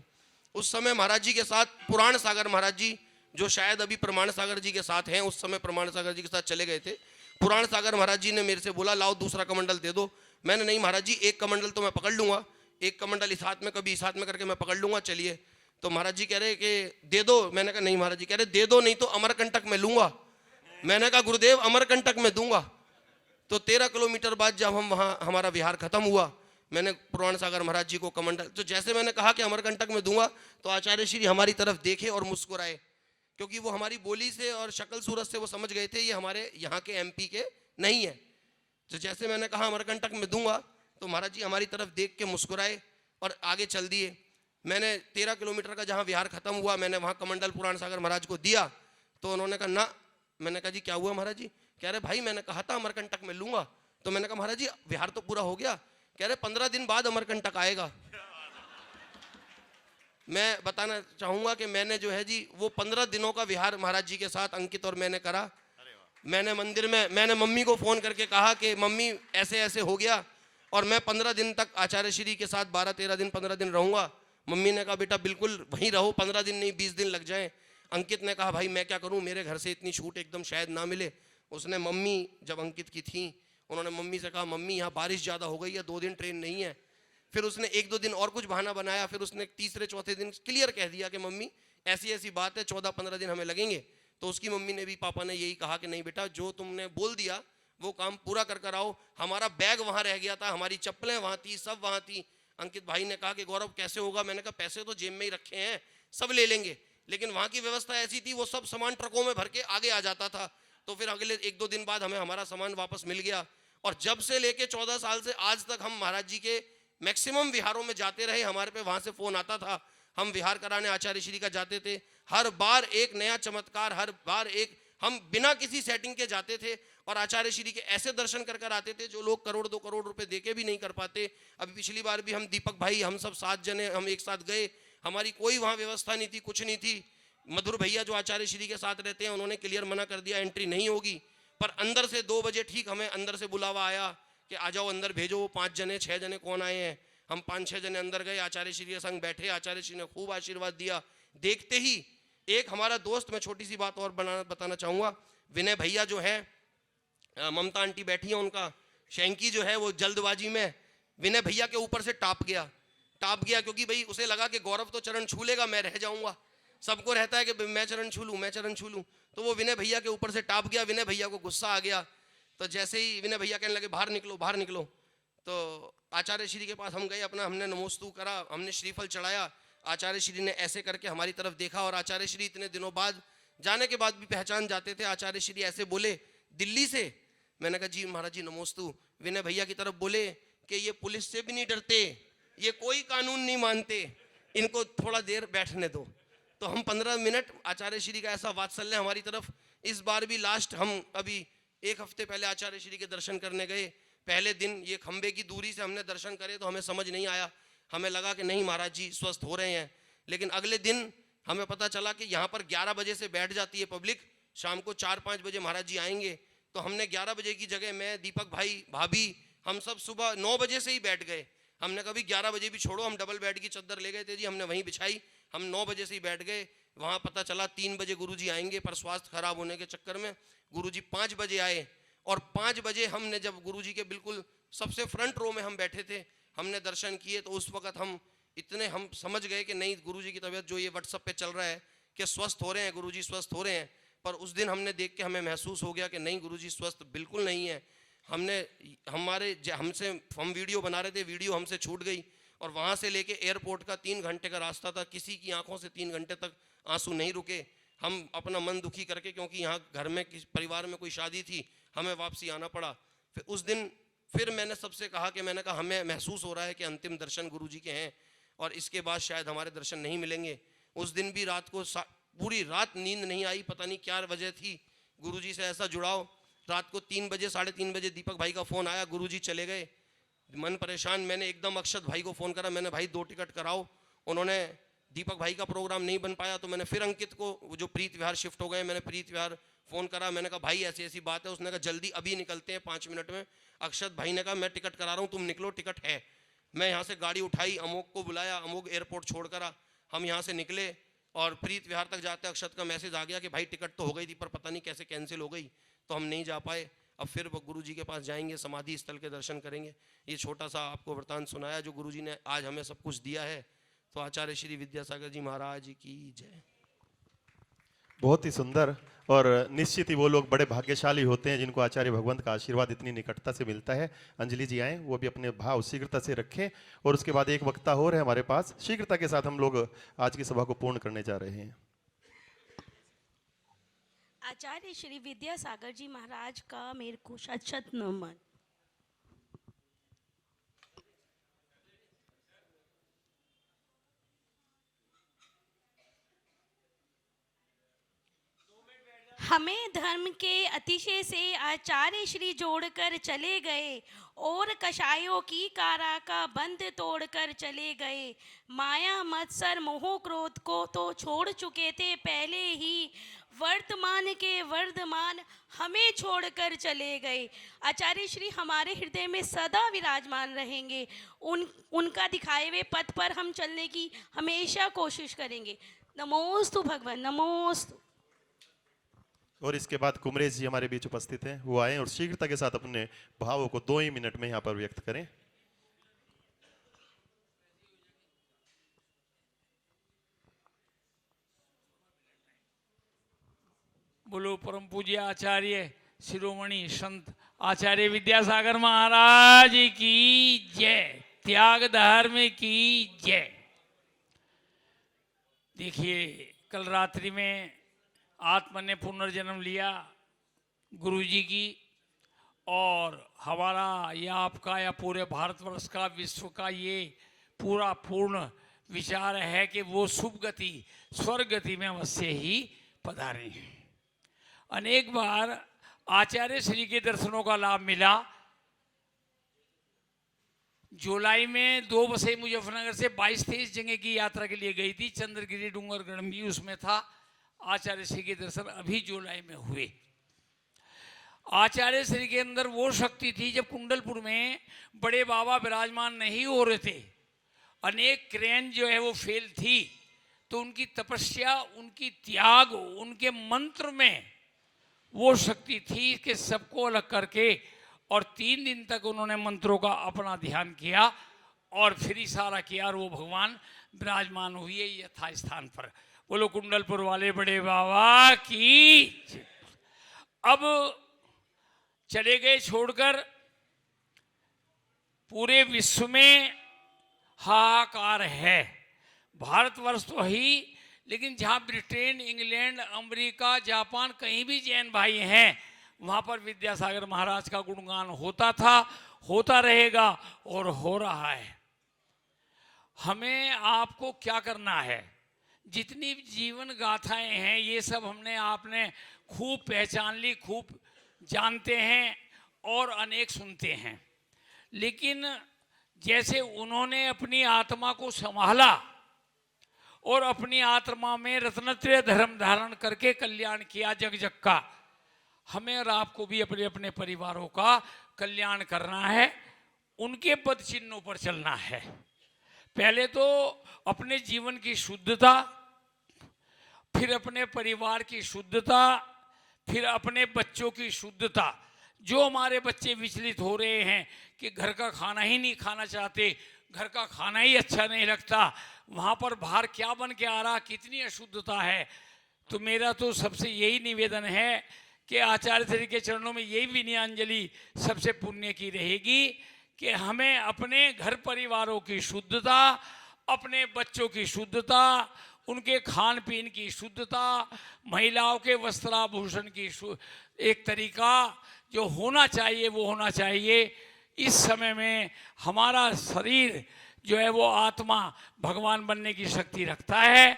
उस समय महाराज जी के साथ पुराण सागर महाराज जी, जो शायद अभी प्रमाण सागर जी के साथ हैं, उस समय प्रमाण सागर जी के साथ चले गए थे। पुराण सागर महाराज जी ने मेरे से बोला लाओ दूसरा कमंडल दे दो। मैंने नहीं महाराज जी, एक कमंडल तो मैं पकड़ लूँगा, एक कमंडल इस हाथ में कभी इस हाथ में करके मैं पकड़ लूँगा, चलिए। तो महाराज जी कह रहे कि दे दो। मैंने कहा नहीं महाराज जी। कह रहे दे दो, नहीं तो अमरकंटक में लूँगा। मैंने कहा गुरुदेव अमरकंटक में दूंगा। तो 13 किलोमीटर बाद जब हम वहाँ हमारा विहार खत्म हुआ, मैंने पुराण सागर महाराज जी को कमंडल, तो जैसे मैंने कहा कि अमरकंटक में दूंगा, तो आचार्य श्री हमारी तरफ देखे और मुस्कुराए, क्योंकि वो हमारी बोली से और शक्ल सूरत से वो समझ गए थे ये हमारे यहाँ के MP के नहीं है। तो जैसे मैंने कहा अमरकंटक में दूंगा, तो महाराज जी हमारी तरफ देख के मुस्कुराए और आगे चल दिए। मैंने 13 किलोमीटर का जहाँ विहार खत्म हुआ, मैंने वहाँ कमंडल पुराण सागर महाराज को दिया, तो उन्होंने कहा ना। मैंने कहा जी क्या हुआ महाराज जी? कह रहे भाई मैंने कहा था अमरकंटक में लूंगा। तो मैंने कहा महाराज जी विहार तो पूरा हो गया। कह रहे 15 दिन बाद अमरकंटक आएगा। मैं बताना चाहूंगा कि मैंने जो है जी वो 15 दिनों का विहार महाराज जी के साथ अंकित और मैंने करा। मैंने मंदिर में मैंने मम्मी को फोन करके कहा कि मम्मी ऐसे ऐसे हो गया और मैं 15 दिन तक आचार्य श्री के साथ 12-13 दिन 15 दिन रहूंगा। मम्मी ने कहा बेटा बिल्कुल वहीं रहो, 15 दिन नहीं 20 दिन लग जाएं। अंकित ने कहा भाई मैं क्या करूं, मेरे घर से इतनी छूट एकदम शायद ना मिले। उसने मम्मी जब अंकित की थी, उन्होंने मम्मी से कहा मम्मी यहाँ बारिश ज़्यादा हो गई है, 2 दिन ट्रेन नहीं है। फिर उसने 1-2 दिन और कुछ बहाना बनाया, फिर उसने तीसरे चौथे दिन क्लियर कह दिया कि मम्मी ऐसी ऐसी बात है, 14-15 दिन हमें लगेंगे। तो उसकी मम्मी ने भी, पापा ने यही कहा कि नहीं बेटा जो तुमने बोल दिया वो काम पूरा कर कर आओ। हमारा बैग वहाँ रह गया था, हमारी चप्पलें वहाँ थी, सब वहाँ थी। अंकित भाई ने कहा कि गौरव कैसे होगा? मैंने कहा पैसे तो जेब में ही रखे हैं, सब ले लेंगे, लेकिन वहाँ की व्यवस्था ऐसी थी वो सब सामान ट्रकों में भर के आगे आ जाता था। तो फिर अगले 1-2 दिन बाद हमें हमारा सामान वापस मिल गया। और जब से लेके 14 साल से आज तक हम महाराज जी के मैक्सिमम विहारों में जाते रहे। हमारे पे वहाँ से फ़ोन आता था, हम विहार कराने आचार्य श्री का जाते थे। हर बार एक नया चमत्कार, हर बार एक, हम बिना किसी सेटिंग के जाते थे और आचार्य श्री के ऐसे दर्शन कर कर आते थे जो लोग 1-2 करोड़ रुपए देके भी नहीं कर पाते। अभी पिछली बार भी हम दीपक भाई, हम सब 7 जने हम एक साथ गए, हमारी कोई वहाँ व्यवस्था नहीं थी, कुछ नहीं थी। मधुर भैया जो आचार्य श्री के साथ रहते हैं उन्होंने क्लियर मना कर दिया एंट्री नहीं होगी। पर अंदर से 2 बजे ठीक हमें अंदर से बुलावा आया कि आ जाओ अंदर, भेजो 5 जने 6 जने कौन आए हैं। हम 5-6 जने अंदर गए, आचार्य श्री के संग बैठे, आचार्य श्री ने खूब आशीर्वाद दिया। देखते ही एक हमारा दोस्त, मैं छोटी सी बात और बताना चाहूँगा, विनय भैया जो है, ममता आंटी बैठी है उनका शैंकी जो है, वो जल्दबाजी में विनय भैया के ऊपर से टाप गया क्योंकि भाई उसे लगा कि गौरव तो चरण छू लेगा, मैं रह जाऊंगा। सबको रहता है कि मैं चरण छू लूँ, तो वो विनय भैया के ऊपर से टाप गया। विनय भैया को गुस्सा आ गया, तो जैसे ही विनय भैया कहने लगे बाहर निकलो, तो आचार्य श्री के पास हम गए, अपना हमने नमोस्तु करा, हमने श्रीफल चढ़ाया। आचार्य श्री ने ऐसे करके हमारी तरफ देखा और आचार्य श्री इतने दिनों बाद जाने के बाद भी पहचान जाते थे। आचार्य श्री ऐसे बोले दिल्ली से, मैंने कहा जी महाराज जी नमोस्तु। विनय भैया की तरफ बोले कि ये पुलिस से भी नहीं डरते, ये कोई कानून नहीं मानते, इनको थोड़ा देर बैठने दो। तो हम 15 मिनट, आचार्य श्री का ऐसा वात्सल्य हमारी तरफ। इस बार भी लास्ट हम अभी 1 हफ्ते पहले आचार्य श्री के दर्शन करने गए। पहले दिन ये खंबे की दूरी से हमने दर्शन करे तो हमें समझ नहीं आया, हमें लगा कि नहीं महाराज जी स्वस्थ हो रहे हैं। लेकिन अगले दिन हमें पता चला कि यहाँ पर 11 बजे से बैठ जाती है पब्लिक, शाम को 4-5 बजे महाराज जी आएंगे। तो हमने 11 बजे की जगह, मैं, दीपक भाई, भाभी, हम सब सुबह 9 बजे से ही बैठ गए। हमने कभी 11 बजे भी छोड़ो, हम डबल बेड की चद्दर ले गए थे जी, हमने वहीं बिछाई, हम 9 बजे से ही बैठ गए। वहाँ पता चला 3 बजे गुरुजी आएंगे, पर स्वास्थ्य खराब होने के चक्कर में गुरुजी 5 बजे आए। और 5 बजे हमने जब गुरुजी के बिल्कुल सबसे फ्रंट रो में हम बैठे थे, हमने दर्शन किए, तो उस वक्त हम समझ गए कि नहीं, गुरुजी की तबीयत जो ये व्हाट्सएप पे चल रहा है कि स्वस्थ हो रहे हैं, गुरुजी स्वस्थ हो रहे हैं। पर उस दिन हमने देख के हमें महसूस हो गया कि नहीं गुरुजी स्वस्थ बिल्कुल नहीं है। हम वीडियो बना रहे थे, वीडियो हमसे छूट गई और वहाँ से लेके एयरपोर्ट का 3 घंटे का रास्ता था, किसी की आंखों से 3 घंटे तक आंसू नहीं रुके। हम अपना मन दुखी करके, क्योंकि यहाँ घर में परिवार में कोई शादी थी, हमें वापसी आना पड़ा। फिर उस दिन फिर मैंने सबसे कहा कि मैंने कहा हमें महसूस हो रहा है कि अंतिम दर्शन गुरुजी के हैं और इसके बाद शायद हमारे दर्शन नहीं मिलेंगे। उस दिन भी रात को पूरी रात नींद नहीं आई, पता नहीं क्या वजह थी। गुरुजी से ऐसा जुड़ाव, रात को 3 बजे 3:30 बजे दीपक भाई का फ़ोन आया, गुरुजी चले गए। मन परेशान, मैंने एकदम अक्षत भाई को फ़ोन करा, मैंने भाई 2 टिकट कराओ। उन्होंने, दीपक भाई का प्रोग्राम नहीं बन पाया तो मैंने फिर अंकित को, जो प्रीत विहार शिफ्ट हो गए, मैंने प्रीत विहार फ़ोन करा। मैंने कहा भाई ऐसी ऐसी बात है। उसने कहा जल्दी अभी निकलते हैं 5 मिनट में। अक्षत भाई ने कहा मैं टिकट करा रहा हूँ, तुम निकलो, टिकट है। मैं यहाँ से गाड़ी उठाई, अमोक को बुलाया, अमोक एयरपोर्ट छोड़ कर हम यहाँ से निकले और प्रीत विहार तक जाते अक्षत का मैसेज आ गया कि भाई टिकट तो हो गई थी पर पता नहीं कैसे कैंसिल हो गई, तो हम नहीं जा पाए। अब फिर गुरुजी के पास जाएंगे, समाधि स्थल के दर्शन करेंगे। ये छोटा सा आपको वृतांत सुनाया जो गुरुजी ने आज हमें सब कुछ दिया है। तो आचार्य श्री विद्यासागर जी महाराज की जय। बहुत ही सुंदर। और निश्चित ही वो लोग बड़े भाग्यशाली होते हैं जिनको आचार्य भगवंत का आशीर्वाद इतनी निकटता से मिलता है। अंजलि जी आए, वो भी अपने भाव शीघ्रता से रखें। और उसके बाद एक वक्ता और है हमारे पास, शीघ्रता के साथ हम लोग आज की सभा को पूर्ण करने जा रहे हैं। आचार्य श्री विद्यासागर जी महाराज का मेरे को शत नमन। हमें धर्म के अतिशय से आचार्य श्री जोड़कर चले गए और कषायों की कारा का बंध तोड़कर चले गए। माया मत्सर मोह क्रोध को तो छोड़ चुके थे पहले ही, वर्तमान के वर्धमान हमें छोड़कर चले गए। आचार्य श्री हमारे हृदय में सदा विराजमान रहेंगे। उनका दिखाए हुए पथ पर हम चलने की हमेशा कोशिश करेंगे। नमोस्तु भगवान, नमोस्तु। और इसके बाद कुमरेश जी हमारे बीच उपस्थित हैं, वो आए और शीघ्रता के साथ अपने भावों को 2 ही मिनट में यहाँ पर व्यक्त करें। बोलो परम पूज्य आचार्य शिरोमणि संत आचार्य विद्यासागर महाराज की जय, त्याग धर्म की जय। देखिए, कल रात्रि में आत्मा ने पुनर्जन्म लिया गुरुजी की, और हमारा या आपका या पूरे भारतवर्ष का, विश्व का ये पूरा पूर्ण विचार है कि वो शुभ गति स्वर्ग गति में अवश्य ही पधारे। अनेक बार आचार्य श्री के दर्शनों का लाभ मिला। जुलाई में 2 बसें मुजफ्फरनगर से 22-23 जगह की यात्रा के लिए गई थी। चंद्रगिरी डूंगरगढ़ भी उसमें था। आचार्य श्री के दर्शन अभी जुलाई में हुए। आचार्य श्री के अंदर वो शक्ति थी, जब कुंडलपुर में बड़े बाबा विराजमान नहीं हो रहे थे, अनेक क्रेन जो है वो फेल थी, तो उनकी तपस्या, उनकी त्याग, उनके मंत्र में वो शक्ति थी कि सबको अलग करके, और 3 दिन तक उन्होंने मंत्रों का अपना ध्यान किया और फिर इशारा किया और वो भगवान विराजमान हुए यथा स्थान पर। बोलो कुंडलपुर वाले बड़े बाबा की। अब चले गए छोड़कर, पूरे विश्व में हाहाकार है। भारतवर्ष तो ही, लेकिन जहां ब्रिटेन, इंग्लैंड, अमेरिका, जापान, कहीं भी जैन भाई हैं, वहां पर विद्यासागर महाराज का गुणगान होता था, होता रहेगा और हो रहा है। हमें आपको क्या करना है? जितनी जीवन गाथाएं हैं ये सब आपने खूब पहचान ली, खूब जानते हैं और अनेक सुनते हैं। लेकिन जैसे उन्होंने अपनी आत्मा को संभाला और अपनी आत्मा में रत्नत्रय धर्म धारण करके कल्याण किया जग जग का, हमें और आपको भी अपने अपने परिवारों का कल्याण करना है, उनके पद चिन्हों पर चलना है। पहले तो अपने जीवन की शुद्धता, फिर अपने परिवार की शुद्धता, फिर अपने बच्चों की शुद्धता। जो हमारे बच्चे विचलित हो रहे हैं कि घर का खाना ही नहीं खाना चाहते, घर का खाना ही अच्छा नहीं लगता, वहाँ पर बाहर क्या बन के आ रहा, कितनी अशुद्धता है, तो मेरा तो सबसे यही निवेदन है कि आचार्य श्री के चरणों में यही विनयाञ्जलि सबसे पुण्य की रहेगी कि हमें अपने घर परिवारों की शुद्धता, अपने बच्चों की शुद्धता, उनके खान पीन की शुद्धता, महिलाओं के वस्त्राभूषण की एक तरीका जो होना चाहिए वो होना चाहिए। इस समय में हमारा शरीर जो है वो आत्मा भगवान बनने की शक्ति रखता है।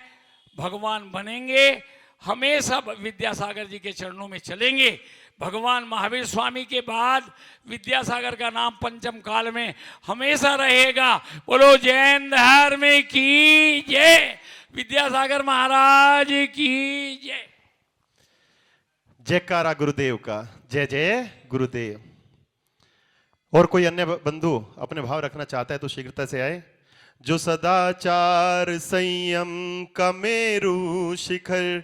भगवान बनेंगे, हमेशा विद्यासागर जी के चरणों में चलेंगे। भगवान महावीर स्वामी के बाद विद्यासागर का नाम पंचम काल में हमेशा रहेगा। बोलो जैन धर्म की जय, विद्यासागर महाराज की जय। जयकारा गुरुदेव का, जय जय गुरुदेव। और कोई अन्य बंधु अपने भाव रखना चाहता है तो शीघ्रता से आए। जो सदाचार संयम का मेरु शिखर,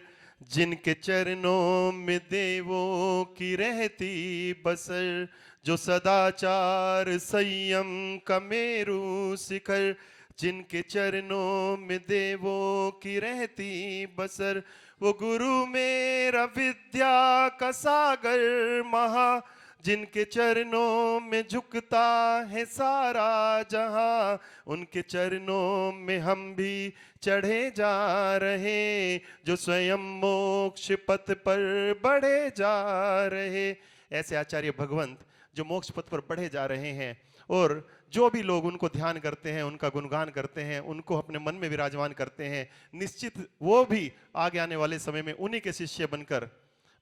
जिनके चरणों में देवों की रहती बसर। जो सदाचार संयम का मेरु शिखर, जिनके चरणों में देवों की रहती बसर। वो गुरु मेरा विद्या का सागर महा, जिनके चरणों में झुकता है सारा जहां। उनके चरणों में हम भी चढ़े जा रहे, जो स्वयं मोक्ष पथ पर बढ़े जा रहे। ऐसे आचार्य भगवंत जो मोक्ष पथ पर बढ़े जा रहे हैं, और जो भी लोग उनको ध्यान करते हैं, उनका गुणगान करते हैं, उनको अपने मन में विराजमान करते हैं, निश्चित वो भी आगे आने वाले समय में उन्हीं के शिष्य बनकर,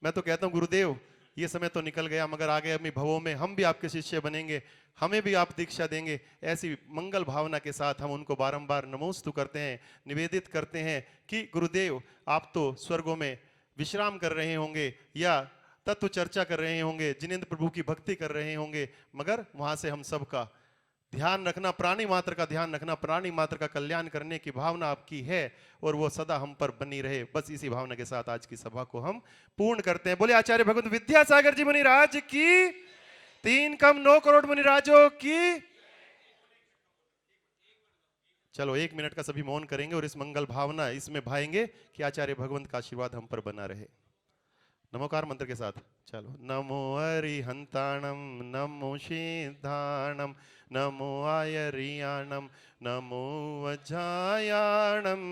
मैं तो कहता हूँ गुरुदेव ये समय तो निकल गया, मगर आगे अपनी भवों में हम भी आपके शिष्य बनेंगे, हमें भी आप दीक्षा देंगे। ऐसी मंगल भावना के साथ हम उनको बारंबार नमोस्तु करते हैं, निवेदित करते हैं कि गुरुदेव आप तो स्वर्गों में विश्राम कर रहे होंगे या तत्व चर्चा कर रहे होंगे, जिनेंद्र प्रभु की भक्ति कर रहे होंगे, मगर वहां से हम सबका ध्यान रखना, प्राणी मात्र का ध्यान रखना, प्राणी मात्र का कल्याण करने की भावना आपकी है और वो सदा हम पर बनी रहे। बस इसी भावना के साथ आज की सभा को हम पूर्ण करते हैं। बोले आचार्य भगवंत विद्यासागर जी मुनिराज की, 3 कम 9 करोड़ मुनिराजों की। चलो 1 मिनट का सभी मौन करेंगे और इस मंगल भावना इसमें भाएंगे कि आचार्य भगवंत का आशीर्वाद हम पर बना रहे। नमोकार मंत्र के साथ चलो। नमो अरिहंताणम, नमो सिद्धाणम, नमो आयरियाणम, नमो वज्रायाणम,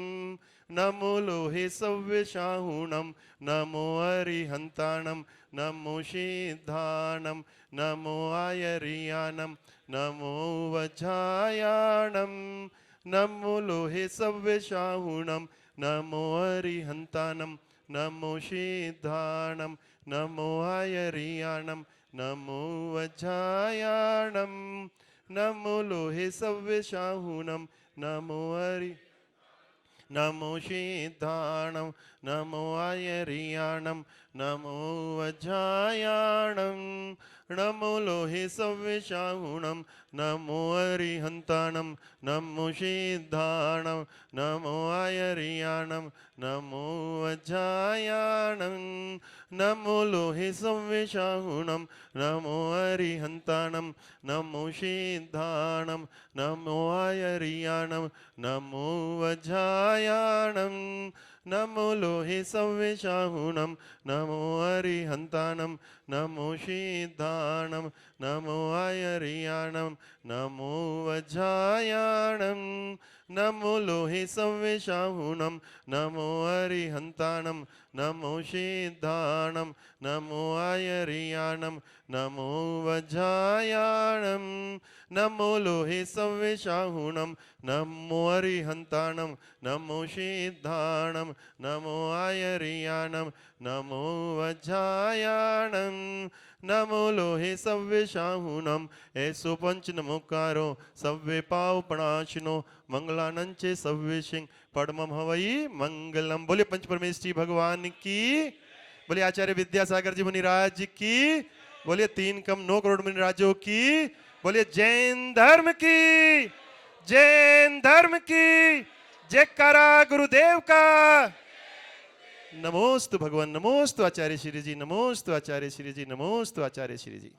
नमो लोहे सव्यशाहुणम, नमो अरिहंताणम, नमो सिद्धाणम, नमो आयरियाणम, नमो वज्रायाणम, नमो लोहे सव्यशाहुणम, नमो अरिहंताणम, नमो सिद्धाणम, नमो आयरियाणम, नमो वज्रायाणम, नमो लोहे सव्यशाहुणम, नमो अरि नमो सिद्धाणम, नमो आयरियाणम, नमो वज्रायाणम, नमो लोहे सव्यशाहुणम, नमो अरिहंताणम, नमो सिद्धाणम, नमो आयरियाणम, नमो वज्रायाणम, नमो लोहे सव्यशाहुणम, नमो अरिहंताणम, नमो सिद्धाणम, नमो आयरियाणम, नमो वज्रायाणम, नमो लोहे सव्यशाहुणम, नमो अरिहंताणम, नमो सिद्धाणम, नमो आयरियाणम, नमो वज्रायाणम, नमो लोहे सव्यशाहुणम, नमो अरिहंताणम, नमो सिद्धाणम, नमो आयरियाणम, नमो वज्रायाणम, नमो लोहे सव्यशाहुणम, नमो अरिहंताणम, नमो सिद्धाणम, नमो आयरियाणम, नमो वज्रायाणम, नमो लोहे सव्यशाहुणम। ऐसो पंच नमोकारो सव्य पाव प्रणाशिनो, मंगलानंचे सव्य सिंह पद्मम हवई मंगलम। बोले पंच परमेश्वरी भगवान की, बोले आचार्य विद्यासागर जी मुनिराज की, बोले 3 कम 9 करोड़ मुनिराजों की, बोले जैन धर्म की, जैन धर्म की जयकारा गुरुदेव का। नमोस्तु भगवान, नमोस्तु आचार्य श्री जी, नमोस्तु आचार्य श्री जी, नमोस्तु आचार्य श्री जी।